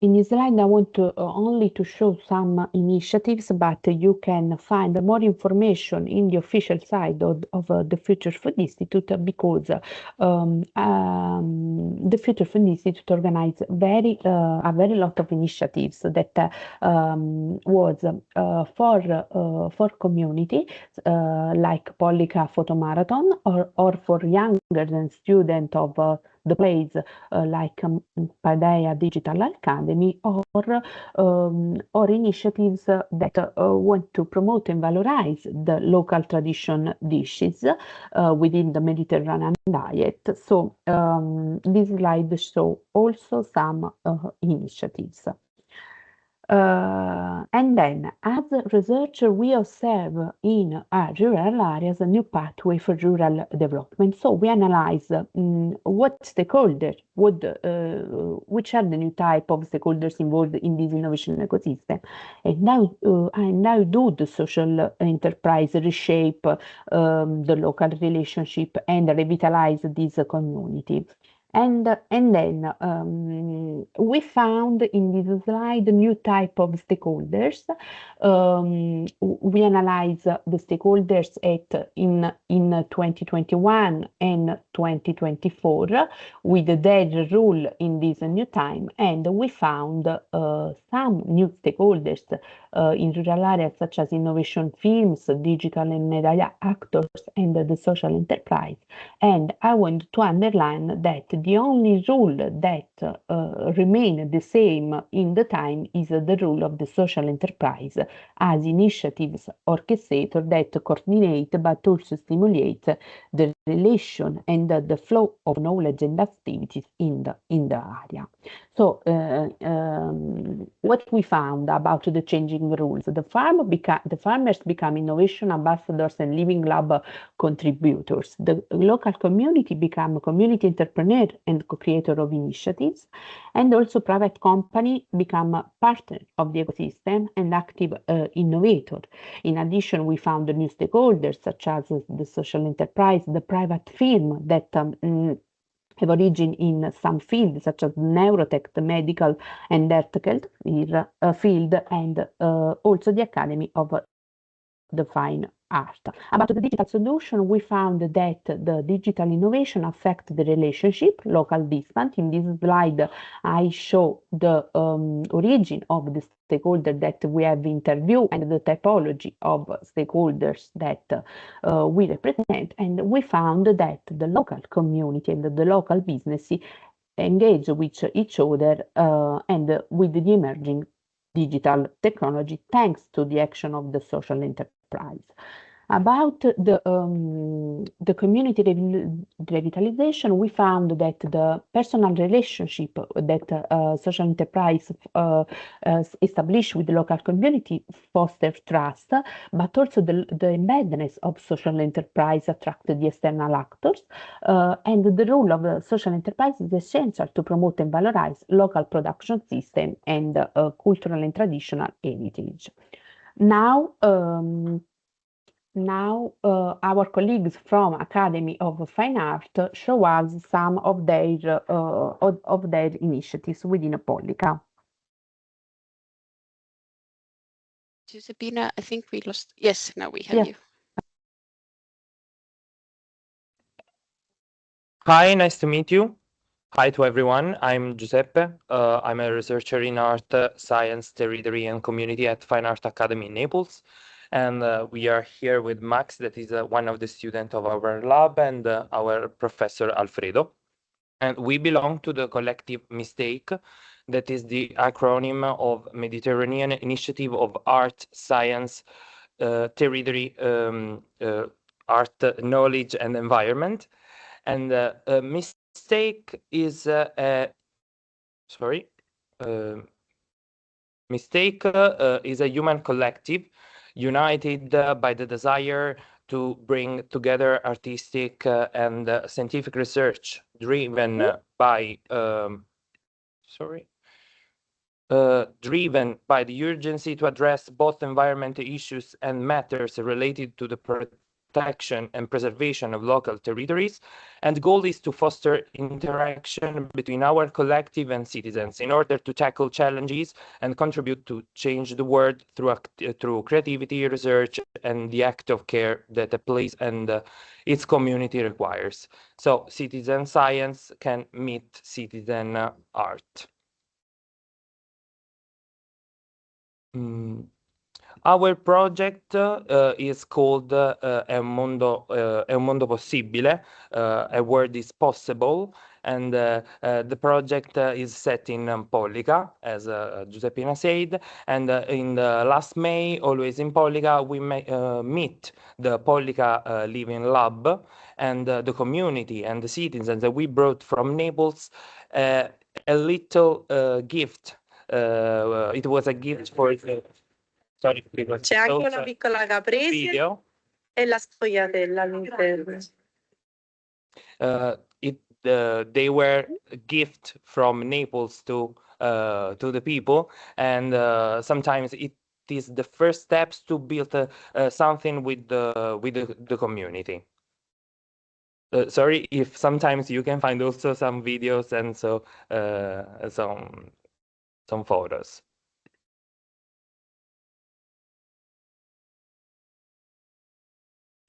In this slide, I want only to show some initiatives, but you can find more information in the official site of the Future Food Institute, because the Future Food Institute organized a very lot of initiatives that was for community, like Pollica Photo Marathon, or for younger than students of the place like Paideia Digital Academy or initiatives that want to promote and valorize the local tradition dishes within the Mediterranean diet. So this slide shows also some initiatives. And then, as a researcher, we observe in rural areas a new pathway for rural development. So we analyze what stakeholders which are the new type of stakeholders involved in this innovation ecosystem, and now do the social enterprise reshape the local relationship and revitalize this community. And then we found in this slide new type of stakeholders. We analyze the stakeholders in 2021 and 2024 with their role in this new time, and we found some new stakeholders in rural areas such as innovation firms, digital and media actors, and the social enterprise. And I want to underline that the only rule that remain the same in the time is the rule of the social enterprise as initiatives orchestrator that coordinate but also stimulate the relation and the flow of knowledge and activities in the area. So what we found about the changing rules, the farmers become innovation ambassadors and living lab contributors. The local community become community entrepreneur and co-creator of initiatives, and also private company become partner of the ecosystem and active innovator. In addition, we found new stakeholders such as the social enterprise, the private firm that have origin in some fields such as neurotech, the medical and healthcare field, and also the Academy of the Fine Art. About the digital solution, we found that the digital innovation affect the relationship, local distance. In this slide, I show the origin of the stakeholder that we have interviewed and the typology of stakeholders that we represent. And we found that the local community and the local business engage with each other and with the emerging digital technology thanks to the action of the social enterprise. About the community revitalization, we found that the personal relationship that social enterprise established with the local community foster trust, but also the embeddedness of social enterprise attract the external actors, and the role of the social enterprise is essential to promote and valorize local production system and cultural and traditional heritage. Now, our colleagues from Academy of Fine Art show us some of their initiatives within Pollica. Giuseppina, I think we lost. Yes, now we have you. Hi, nice to meet you. Hi to everyone. I'm Giuseppe. I'm a researcher in art, science, territory, and community at Fine Art Academy in Naples. And we are here with Max, that is one of the students of our lab, and our professor Alfredo. And we belong to the collective MISTAKE, that is the acronym of Mediterranean Initiative of Art, Science, Territory, Art, Knowledge, and Environment. And MISTAKE is MISTAKE is a human collective united by the desire to bring together artistic and scientific research driven by driven by the urgency to address both environmental issues and matters related to the protection and preservation of local territories. And the goal is to foster interaction between our collective and citizens in order to tackle challenges and contribute to change the world through creativity, research, and the act of care that a place and its community requires. So citizen science can meet citizen art. Our project is called È un mondo possibile, a world is possible, and the project is set in Pollica, as Giuseppina said, and in the last May, always in Pollica, we meet the Pollica Living Lab and the community and the citizens that we brought from Naples a little gift. It was a gift for the... Sorry, C'è anche una piccola caprese video. e la sfogliatella all'interno. They were a gift from Naples to the people, and sometimes it is the first steps to build something with the community. Sorry if sometimes you can find also some videos and so some photos.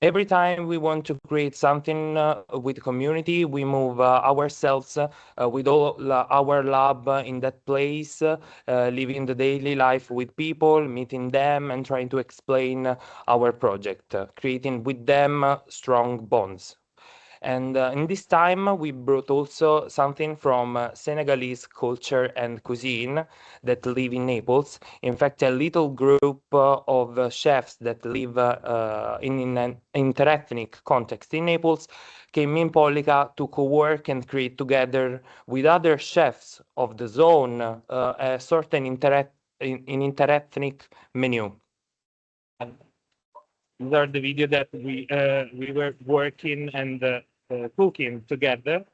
Every time we want to create something with the community, we move ourselves with all our lab in that place, living the daily life with people, meeting them, and trying to explain our project, creating with them strong bonds. And in this time, we brought also something from Senegalese culture and cuisine that live in Naples. In fact, a little group of chefs that live in an interethnic context in Naples came in Pollica to co-work and create together with other chefs of the zone a certain interethnic menu. These are the videos that we were working and cooking together.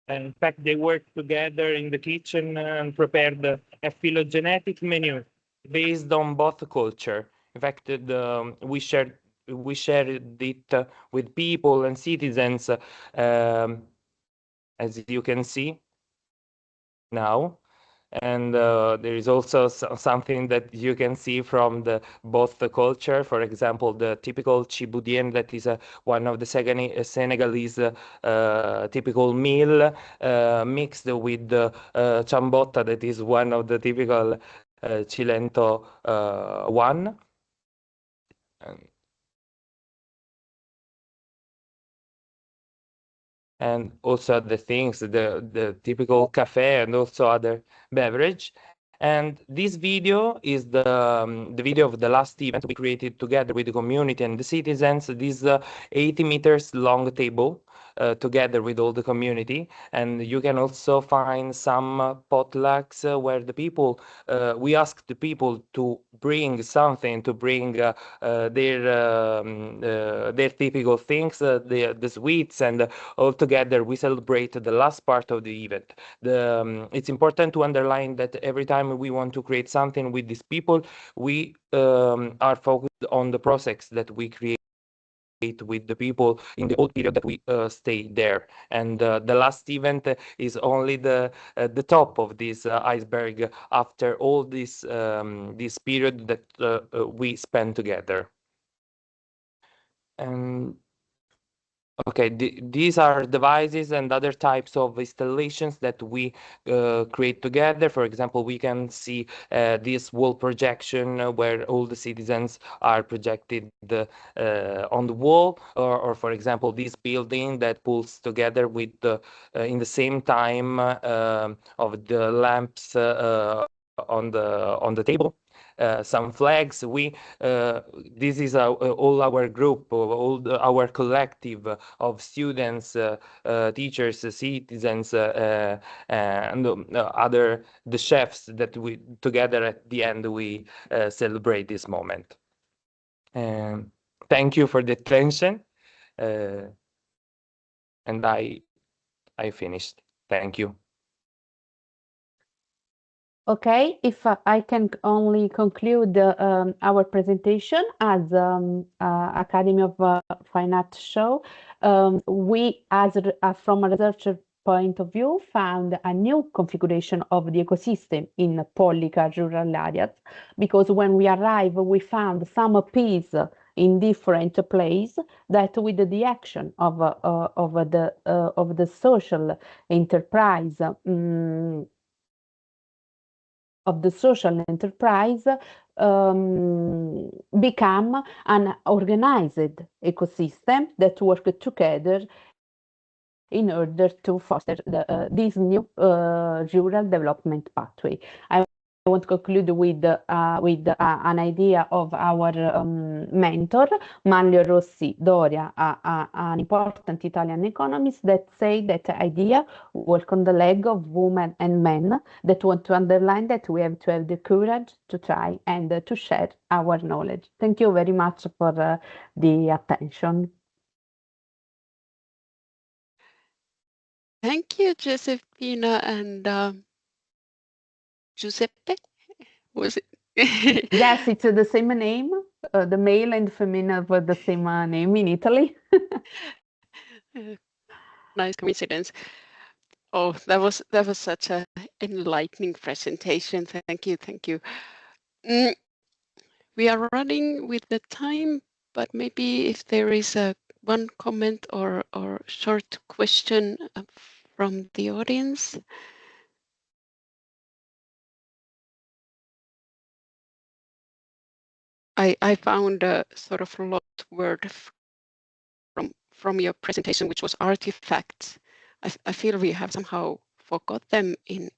And in fact, they worked together in the kitchen and prepared a phylogenetic menu based on both culture. In fact, we shared it with people and citizens, as you can see now. And there is also something that you can see from both the culture. For example, the typical chibudien, that is one of the Senegalese typical meal, mixed with the chambotta, that is one of the typical Cilento one. And also the things, the typical cafe and also other beverage. And this video is the video of the last event we created together with the community and the citizens. This 80 meters long table together with all the community. And you can also find some potlucks where the people, we asked the people to bring something, to bring their typical things, the sweets, and all together we celebrate the last part of the event. It's important to underline that every time we want to create something with these people, we are focused on the process that we create with the people in the whole period that we stay there. And the last event is only the top of this iceberg after all this period that we spend together. And okay, these are devices and other types of installations that we create together. For example, we can see this wall projection where all the citizens are projected on the wall, or for example, this building that pulls together with in the same time of the lamps on the table. Some flags. This is all our group, our collective of students, teachers, citizens, and the chefs that we together at the end we celebrate this moment. Thank you for the attention, and I finished. Thank you. Okay, if I can only conclude our presentation as Academy of Fine Arts show, we, from a researcher point of view, found a new configuration of the ecosystem in Pollica rural areas, because when we arrived, we found some piece in different places that with the action of the social enterprise, become an organized ecosystem that work together in order to foster this new rural development pathway. I want to conclude with an idea of our mentor, Manlio Rossi Doria, an important Italian economist, that say that idea work on the leg of women and men that want to underline that we have to have the courage to try and to share our knowledge. Thank you very much for the attention. Thank you, Josefina and Giuseppe. Was it? Yes, it's the same name. The male and feminine were the same name in Italy. Nice coincidence. Oh, that was such a enlightening presentation. Thank you, thank you. We are running with the time, but maybe if there is one comment or short question from the audience. I found a sort of lost word from your presentation, which was artifacts. I feel we have somehow forgot them in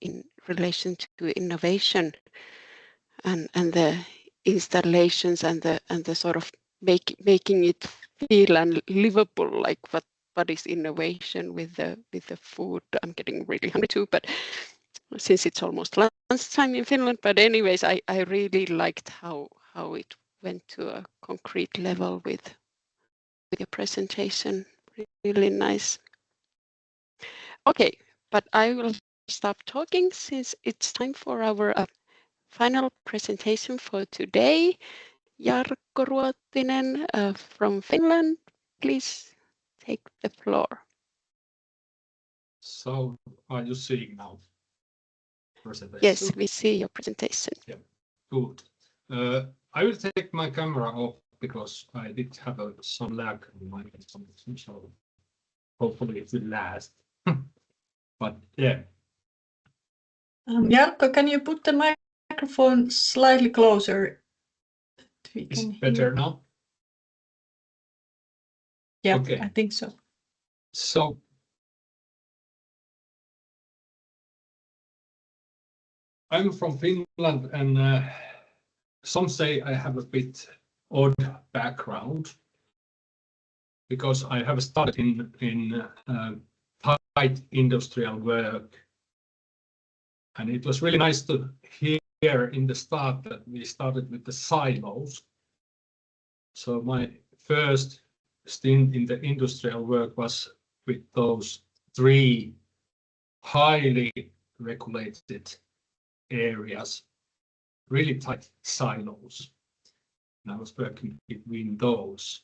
relation to innovation and the installations and the sort of making it feel and livable, like what is innovation with the food. I'm getting really hungry too, but since it's almost lunchtime in Finland. But anyways, I really liked how it went to a concrete level with your presentation. Really nice. Okay, but I will stop talking since it's time for our final presentation for today. Jarkko Ruottinen from Finland, please take the floor. So, are you seeing now? Yes, we see your presentation. Yeah, good. I will take my camera off because I did have some lag in my presentation, so hopefully it will last. But yeah. Jarkko, can you put the microphone slightly closer? Is it better now? Yeah, okay. I think so. So, I'm from Finland, and some say I have a bit odd background because I have started in tight industrial work, and it was really nice to hear in the start that we started with the silos. So my first stint in the industrial work was with those 3 highly regulated areas, really tight silos. And I was working between those.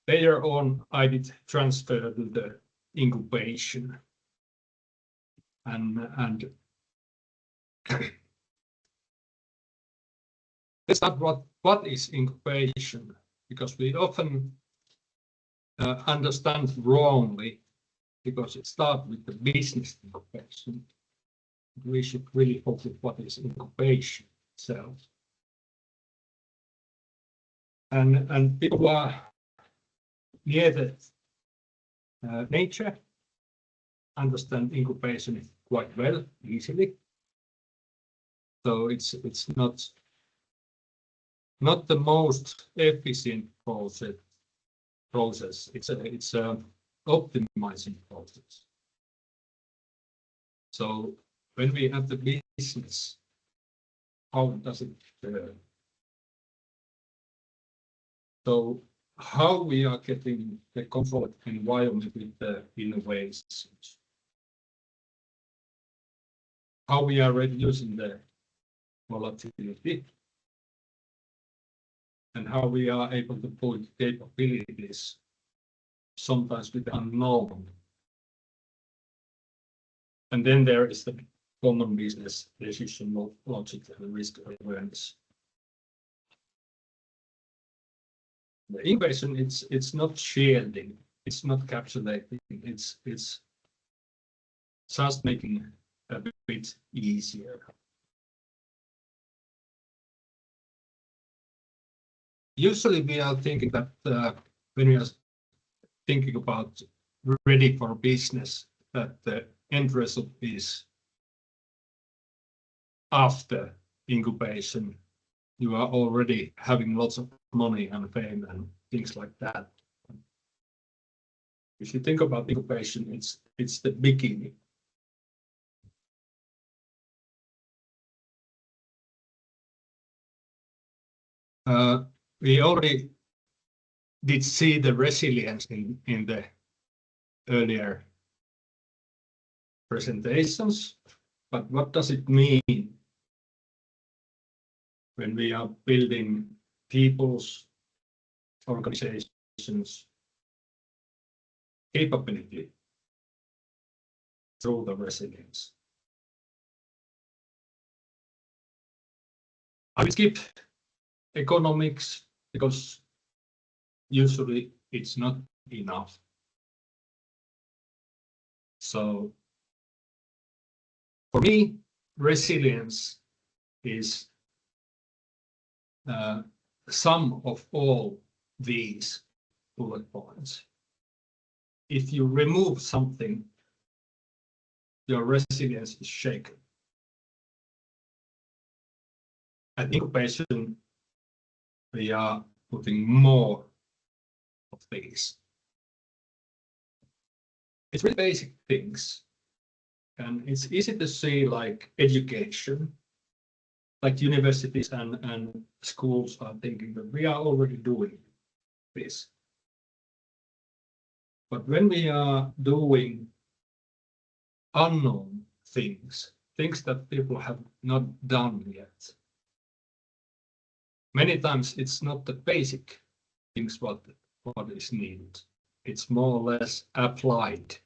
Later on, I did transfer to the incubation. And let's start what is incubation, because we often understand wrongly, because it starts with the business incubation. We should really focus what is incubation itself. And people who are near the nature understand incubation quite well, easily. So it's not the most efficient process. It's a optimizing process. So when we have the business, how does it so how we are getting the controlled environment with the innovations, how we are reducing the volatility, and how we are able to put capabilities sometimes with the unknown. And then there is the common business decision logic and risk awareness. The innovation, it's not shielding, it's not capsulating, it's just making a bit easier. usually we are thinking that when we are thinking about ready for business, that the end result is after incubation. You are already having lots of money and fame and things like that. If you think about incubation, it's the beginning. We already did see the resilience in the earlier presentations, but what does it mean when we are building people's, organizations, capability through the resilience? I will skip economics because usually it's not enough. So for me, resilience is sum of all these bullet points. If you remove something, your resilience is shaken. At incubation, we are putting more of these. It's really basic things, and it's easy to see, like education, like universities and schools are thinking that we are already doing this. But when we are doing unknown things that people have not done yet, many times it's not the basic things what is needed. It's more or less applied.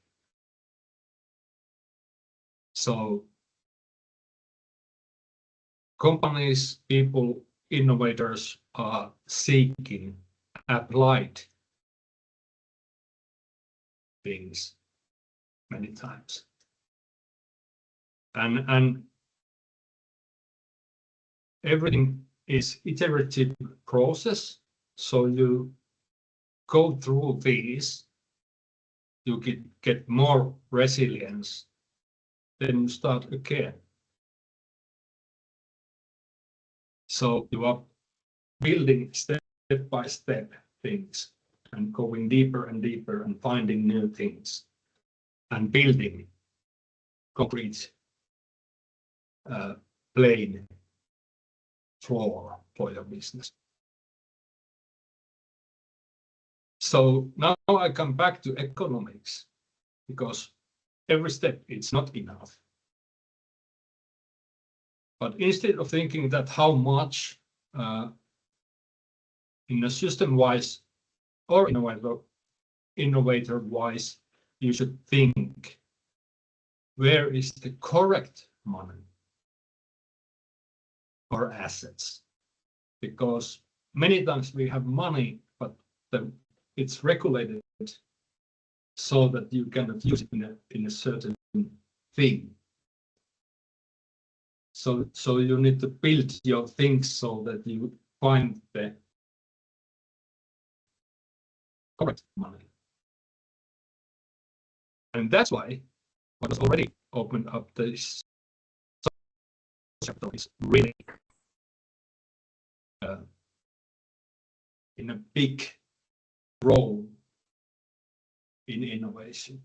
So companies, people, innovators are seeking applied things many times. And everything is iterative process. So you go through these, you get more resilience, then you start again. So you are building step by step things and going deeper and deeper and finding new things and building concrete plain floor for your business. So now I come back to economics, because every step it's not enough. But instead of thinking that how much in a system-wise or innovator-wise, you should think, where is the correct money or assets? Because many times we have money, but it's regulated so that you cannot use it in a certain thing. So you need to build your things so that you find the correct money. And that's why what was already opened up this chapter is really in a big role in innovation.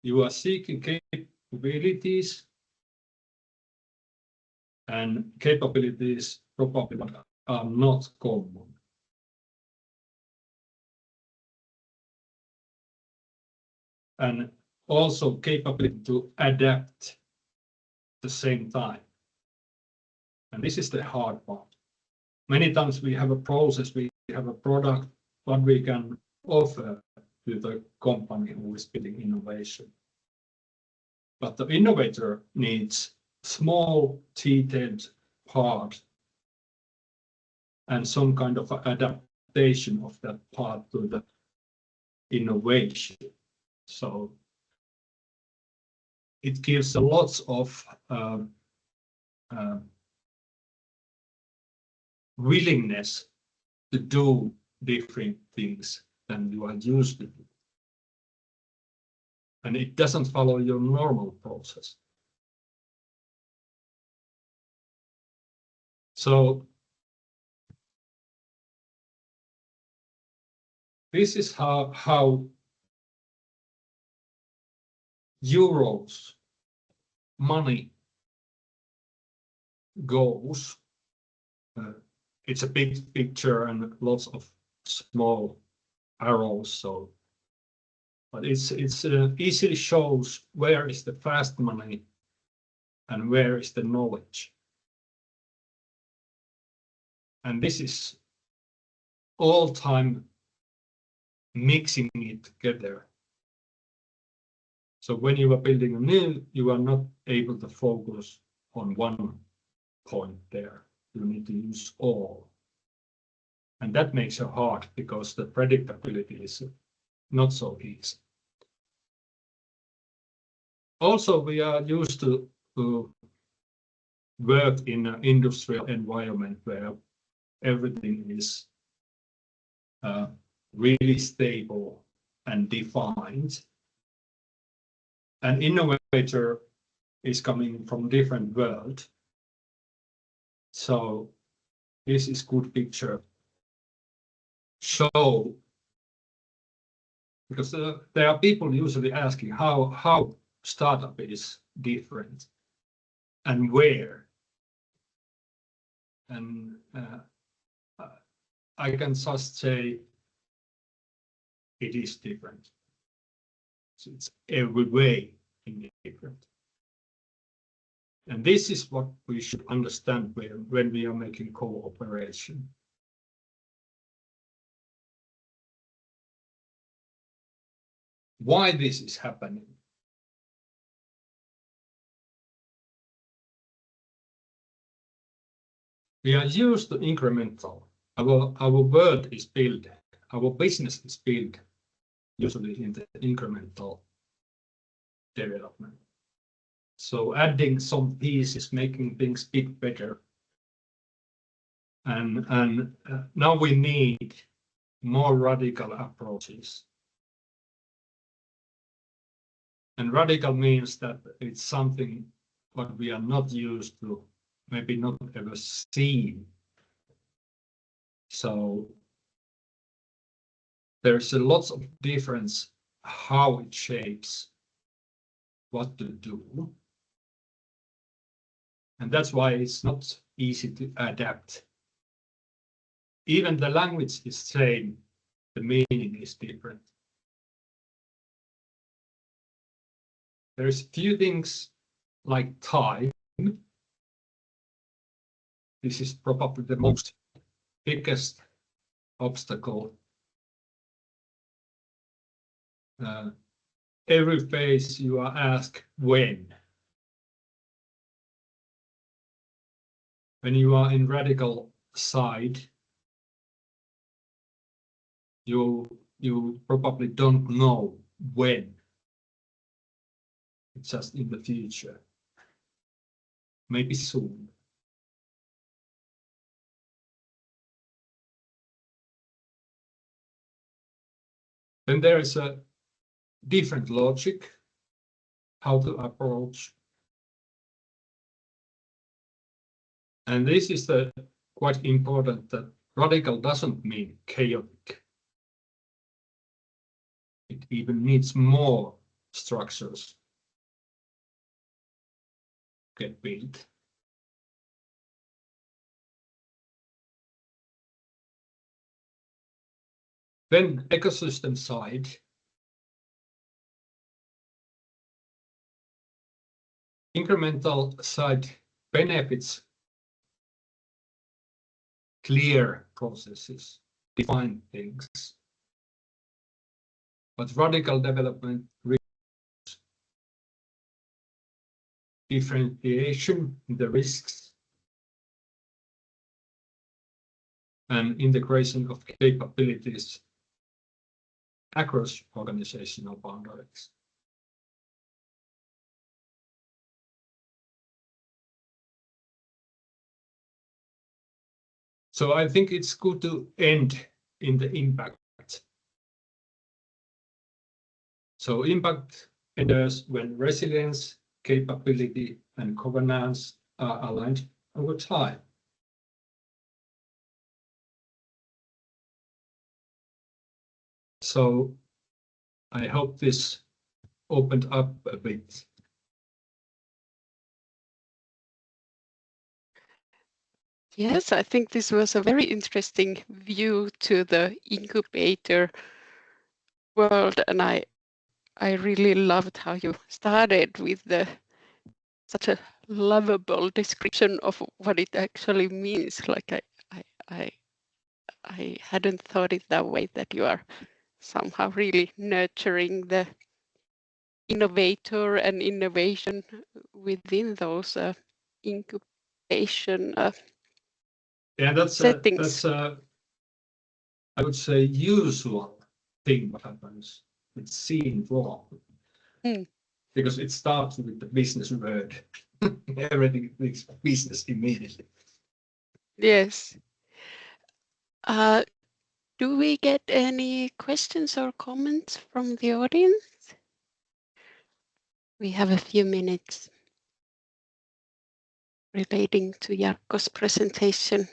You are seeking capabilities, and capabilities probably are not common. And also capability to adapt at the same time. And this is the hard part. Many times we have a process, we have a product, what we can offer to the company who is building innovation. But the innovator needs small, detailed part and some kind of adaptation of that part to the innovation. So it gives a lot of willingness to do different things than you are used to do. And it doesn't follow your normal process. So this is how euros, money, goes. It's a big picture and lots of small arrows. So, but it's easily shows where is the fast money and where is the knowledge. And this is all time mixing it together. So when you are building a mill, you are not able to focus on one point there. You need to use all. And that makes it hard because the predictability is not so easy. Also, we are used to work in an industrial environment where everything is really stable and defined. An innovator is coming from different world. So this is good picture. Show, because there are people usually asking how startup is different and where. And I can just say it is different. So it's every way different. And this is what we should understand when we are making cooperation. Why this is happening? We are used to incremental. Our world is built, our business is built usually in the incremental development. So adding some pieces, making things bit better. And now we need more radical approaches. And radical means that it's something what we are not used to, maybe not ever seen. So there's a lot of difference how it shapes what to do. And that's why it's not easy to adapt. Even the language is same, the meaning is different. There's few things like time. This is probably the most biggest obstacle. Every phase you are asked when. When you are in radical side, you probably don't know when. It's just in the future. Maybe soon. Then there is a different logic how to approach. And this is quite important, that radical doesn't mean chaotic. It even needs more structures to get built. Then ecosystem side. Incremental side benefits clear processes, define things. But radical development requires differentiation in the risks and integration of capabilities across organizational boundaries. So I think it's good to end in the impact. So impact enters when resilience, capability, and governance are aligned over time. So I hope this opened up a bit. Yes, I think this was a very interesting view to the incubator world, and I really loved how you started with such a lovable description of what it actually means. Like I hadn't thought it that way, that you are somehow really nurturing the innovator and innovation within those incubation settings. I would say, usual thing what happens. It's seen wrong. Because it starts with the business word. Everything is business immediately. Yes. Do we get any questions or comments from the audience? We have a few minutes relating to Jarkko's presentation.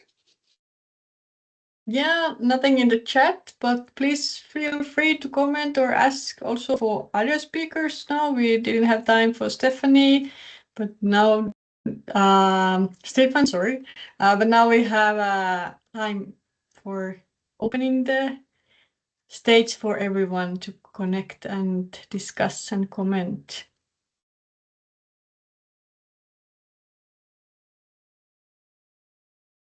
Yeah, nothing in the chat, but please feel free to comment or ask also for other speakers now. We didn't have time for Stephanie, but now, Stefan, sorry. But now we have time for opening the stage for everyone to connect and discuss and comment.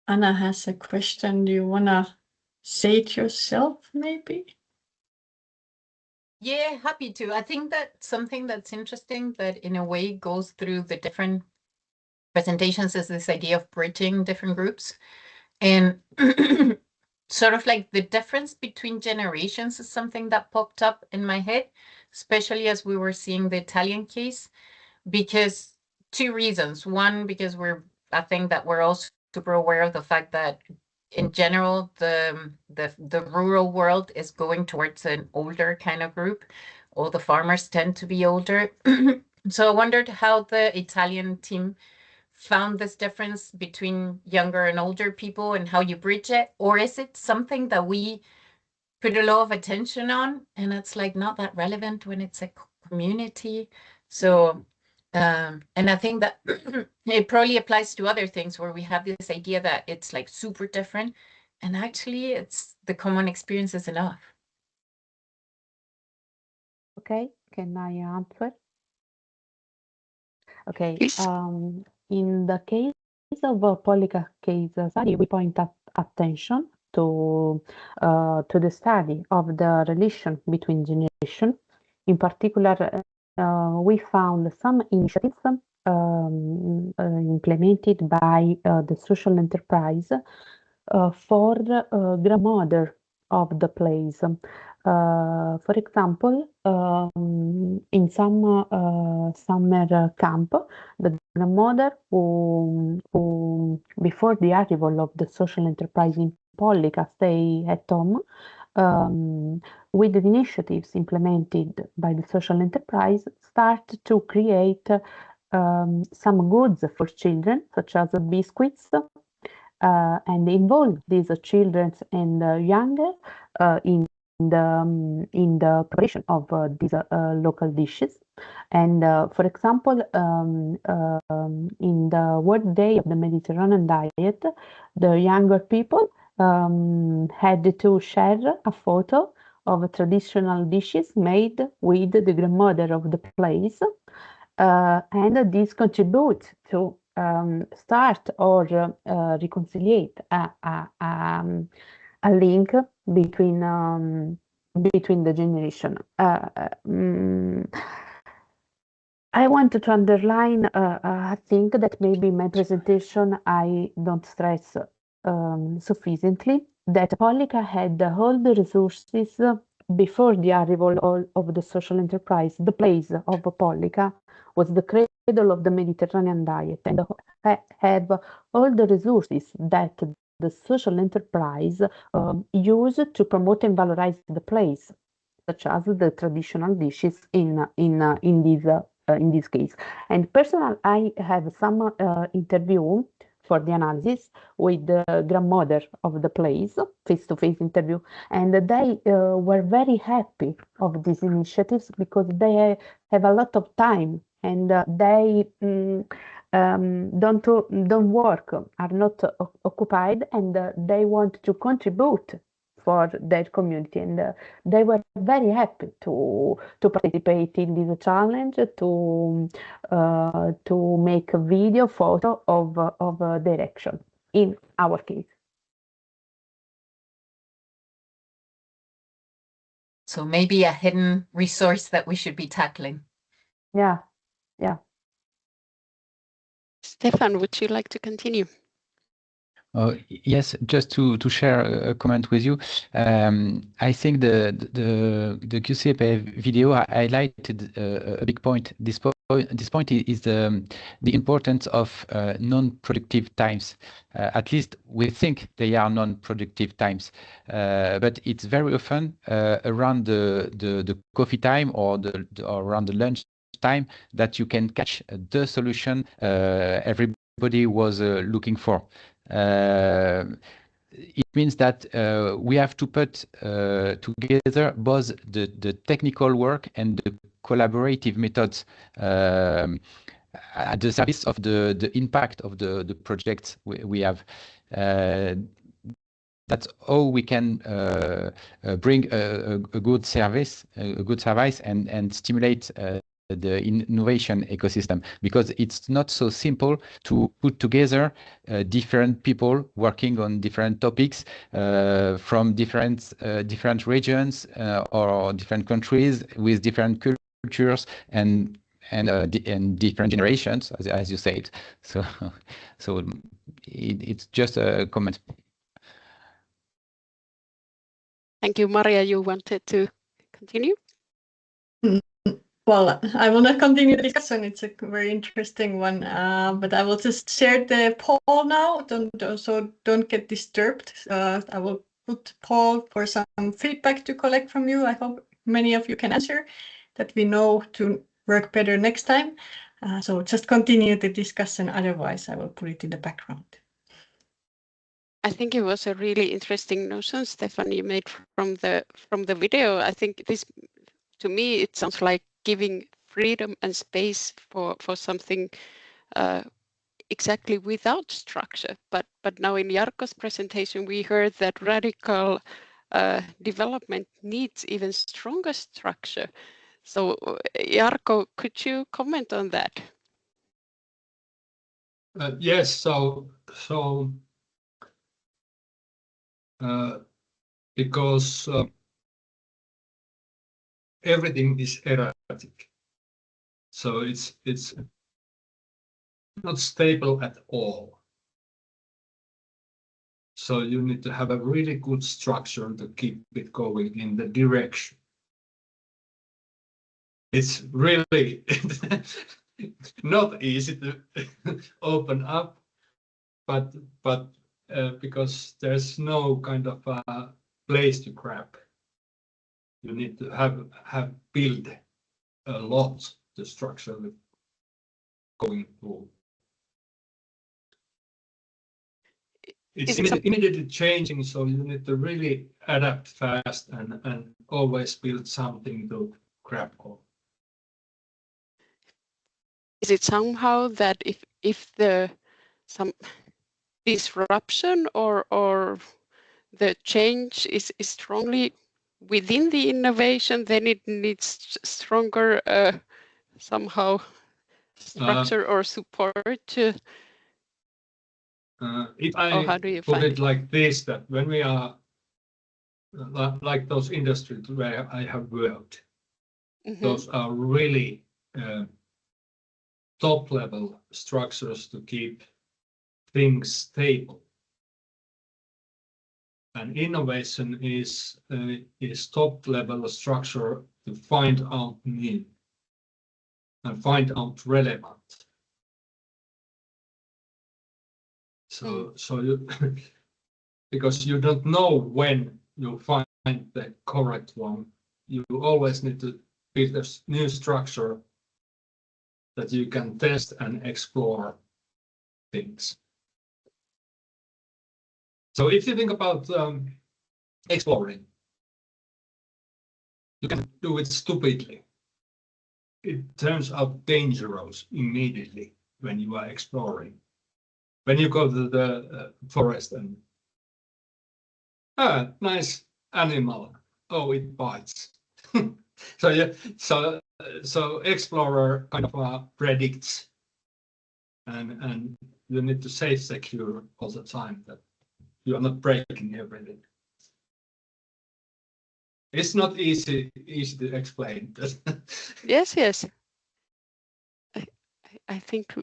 Anna has a question. Do you want to say it yourself, maybe? Yeah, happy to. I think that something that's interesting that in a way goes through the different presentations is this idea of bridging different groups. And sort of like the difference between generations is something that popped up in my head, especially as we were seeing the Italian case, because two reasons. One, because I think that we're also super aware of the fact that in general, the rural world is going towards an older kind of group. All the farmers tend to be older. So I wondered how the Italian team found this difference between younger and older people and how you bridge it, or is it something that we put a lot of attention on and it's like not that relevant when it's a community? So and I think that it probably applies to other things where we have this idea that it's like super different, and actually it's the common experience is enough. Okay, can I answer? Okay, Please. in the case of Polika case study, we point attention to the study of the relation between generations. In particular, we found some initiatives implemented by the social enterprise for grandmother of the place. For example, in some summer camp, the grandmother who before the arrival of the social enterprise in Pollica stay at home, with the initiatives implemented by the social enterprise, start to create some goods for children, such as biscuits, and involve these children and younger in the preparation of these local dishes. And for example, in the World Day of the Mediterranean Diet, the younger people had to share a photo of traditional dishes made with the grandmother of the place. And this contributes to start or reconciliate a link between the generation. I want to underline a thing that maybe in my presentation I don't stress sufficiently, that Pollica had all the resources before the arrival of the social enterprise. The place of Pollica was the cradle of the Mediterranean diet and have all the resources that the social enterprise use to promote and valorize the place, such as the traditional dishes in this case. And personally, I have some interview for the analysis with the grandmother of the place, face-to-face interview, and they were very happy of these initiatives because they have a lot of time and they don't work, are not occupied, and they want to contribute for their community, and they were very happy to participate in this challenge, to make a video photo of their action in our case. So maybe a hidden resource that we should be tackling. Yeah. Stefan, would you like to continue? Yes, just to share a comment with you. I think the QCP video highlighted a big point. This point is the importance of non-productive times. At least we think they are non-productive times, but it's very often around the coffee time or around the lunch time that you can catch the solution everybody was looking for. It means that we have to put together both the technical work and the collaborative methods at the service of the impact of the projects we have. That's how we can bring a good service, and stimulate the innovation ecosystem, because it's not so simple to put together different people working on different topics from different regions or different countries with different cultures and different generations, as you said. So it's just a comment. Thank you, Maria. You wanted to continue? Well, I will not continue the discussion. It's a very interesting one, but I will just share the poll now. Don't get disturbed. I will put poll for some feedback to collect from you. I hope many of you can answer, that we know to work better next time. So just continue the discussion. Otherwise, I will put it in the background. I think it was a really interesting notion, Stefan, you made from the video. I think this, to me, it sounds like giving freedom and space for something exactly without structure. But now in Jarkko's presentation, we heard that radical development needs even stronger structure. So Jarkko, could you comment on that? Yes. Because everything is erratic, so it's not stable at all. So you need to have a really good structure to keep it going in the direction. It's really not easy to open up, but because there's no kind of place to grab. You need to have built a lot the structure going through. It's immediately changing, so you need to really adapt fast and always build something to grab on. Is it somehow that if some disruption or the change is strongly within the innovation, then it needs stronger somehow structure or support to? If I how do you put find it it like this, that when we are like those industries where I have worked, those are really top level structures to keep things stable. And innovation is top level structure to find out new and find out relevant. So you because you don't know when you find the correct one. You always need to build a new structure that you can test and explore things. So if you think about exploring, you can do it stupidly. It turns out dangerous immediately when you are exploring. When you go to the forest and nice animal, oh, it bites. So yeah, so explorer kind of predicts, and you need to safe secure all the time that you are not breaking everything. It's not easy to explain. Yes. I think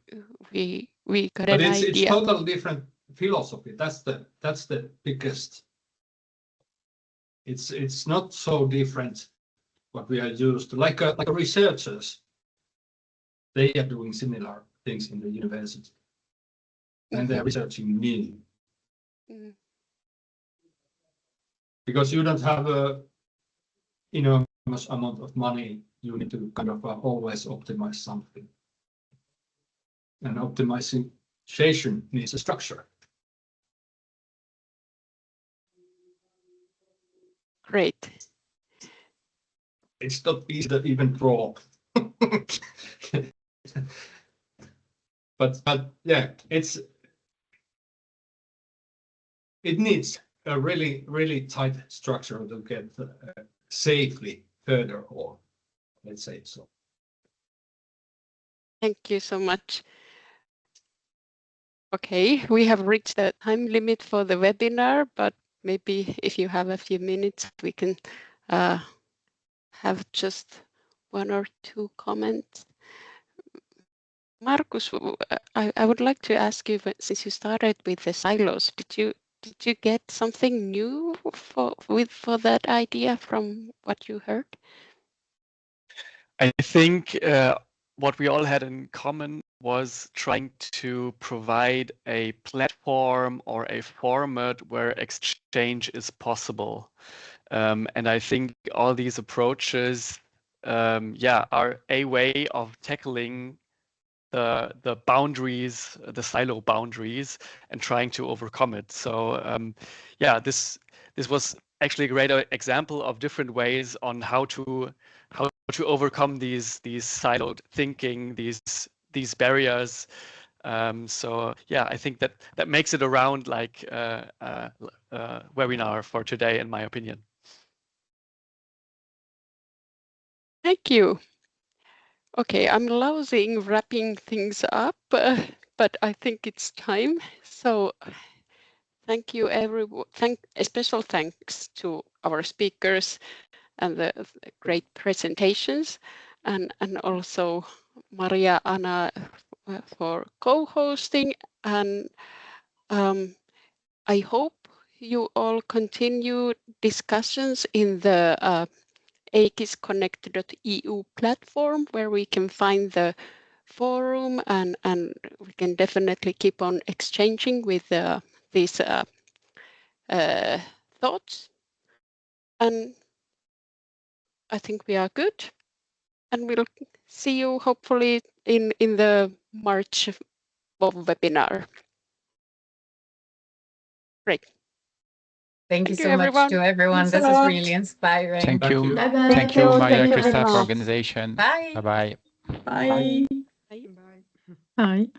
we got But an it's idea. totally different philosophy. That's the biggest. It's not so different what we are used to. Like researchers, they are doing similar things in the university, and they're researching new. Because you don't have a enormous amount of money, you need to kind of always optimize something. And optimization needs a structure. Great. It's not easy to even draw. but yeah, it needs a really tight structure to get safely further on, let's say so. Thank you so much. Okay, we have reached the time limit for the webinar, but maybe if you have a few minutes, we can have just one or two comments. Markus, I would like to ask you, since you started with the silos, did you get something new for that idea from what you heard? I think what we all had in common was trying to provide a platform or a format where exchange is possible. And I think all these approaches, are a way of tackling the boundaries, the silo boundaries, and trying to overcome it. So this was actually a great example of different ways on how to overcome these siloed thinking, these barriers. I think that makes it around like webinar for today, in my opinion. Thank you. Okay, I'm lousy wrapping things up, but I think it's time. So thank you, everyone. Special thanks to our speakers and the great presentations, and also Maria Anna for co-hosting. And I hope you all continue discussions in the ATTRACTISS.connect.eu platform, where we can find the forum, and we can definitely keep on exchanging with these thoughts. And I think we are good, and we'll see you hopefully in the March webinar. Great. Thank you so everyone. much to everyone. Thanks a This is lot. really inspiring. Thank you. Bye-bye. Thank you, Maria Thank you Krista, very for much. organization. Bye. Bye-bye. Bye. Bye. Bye.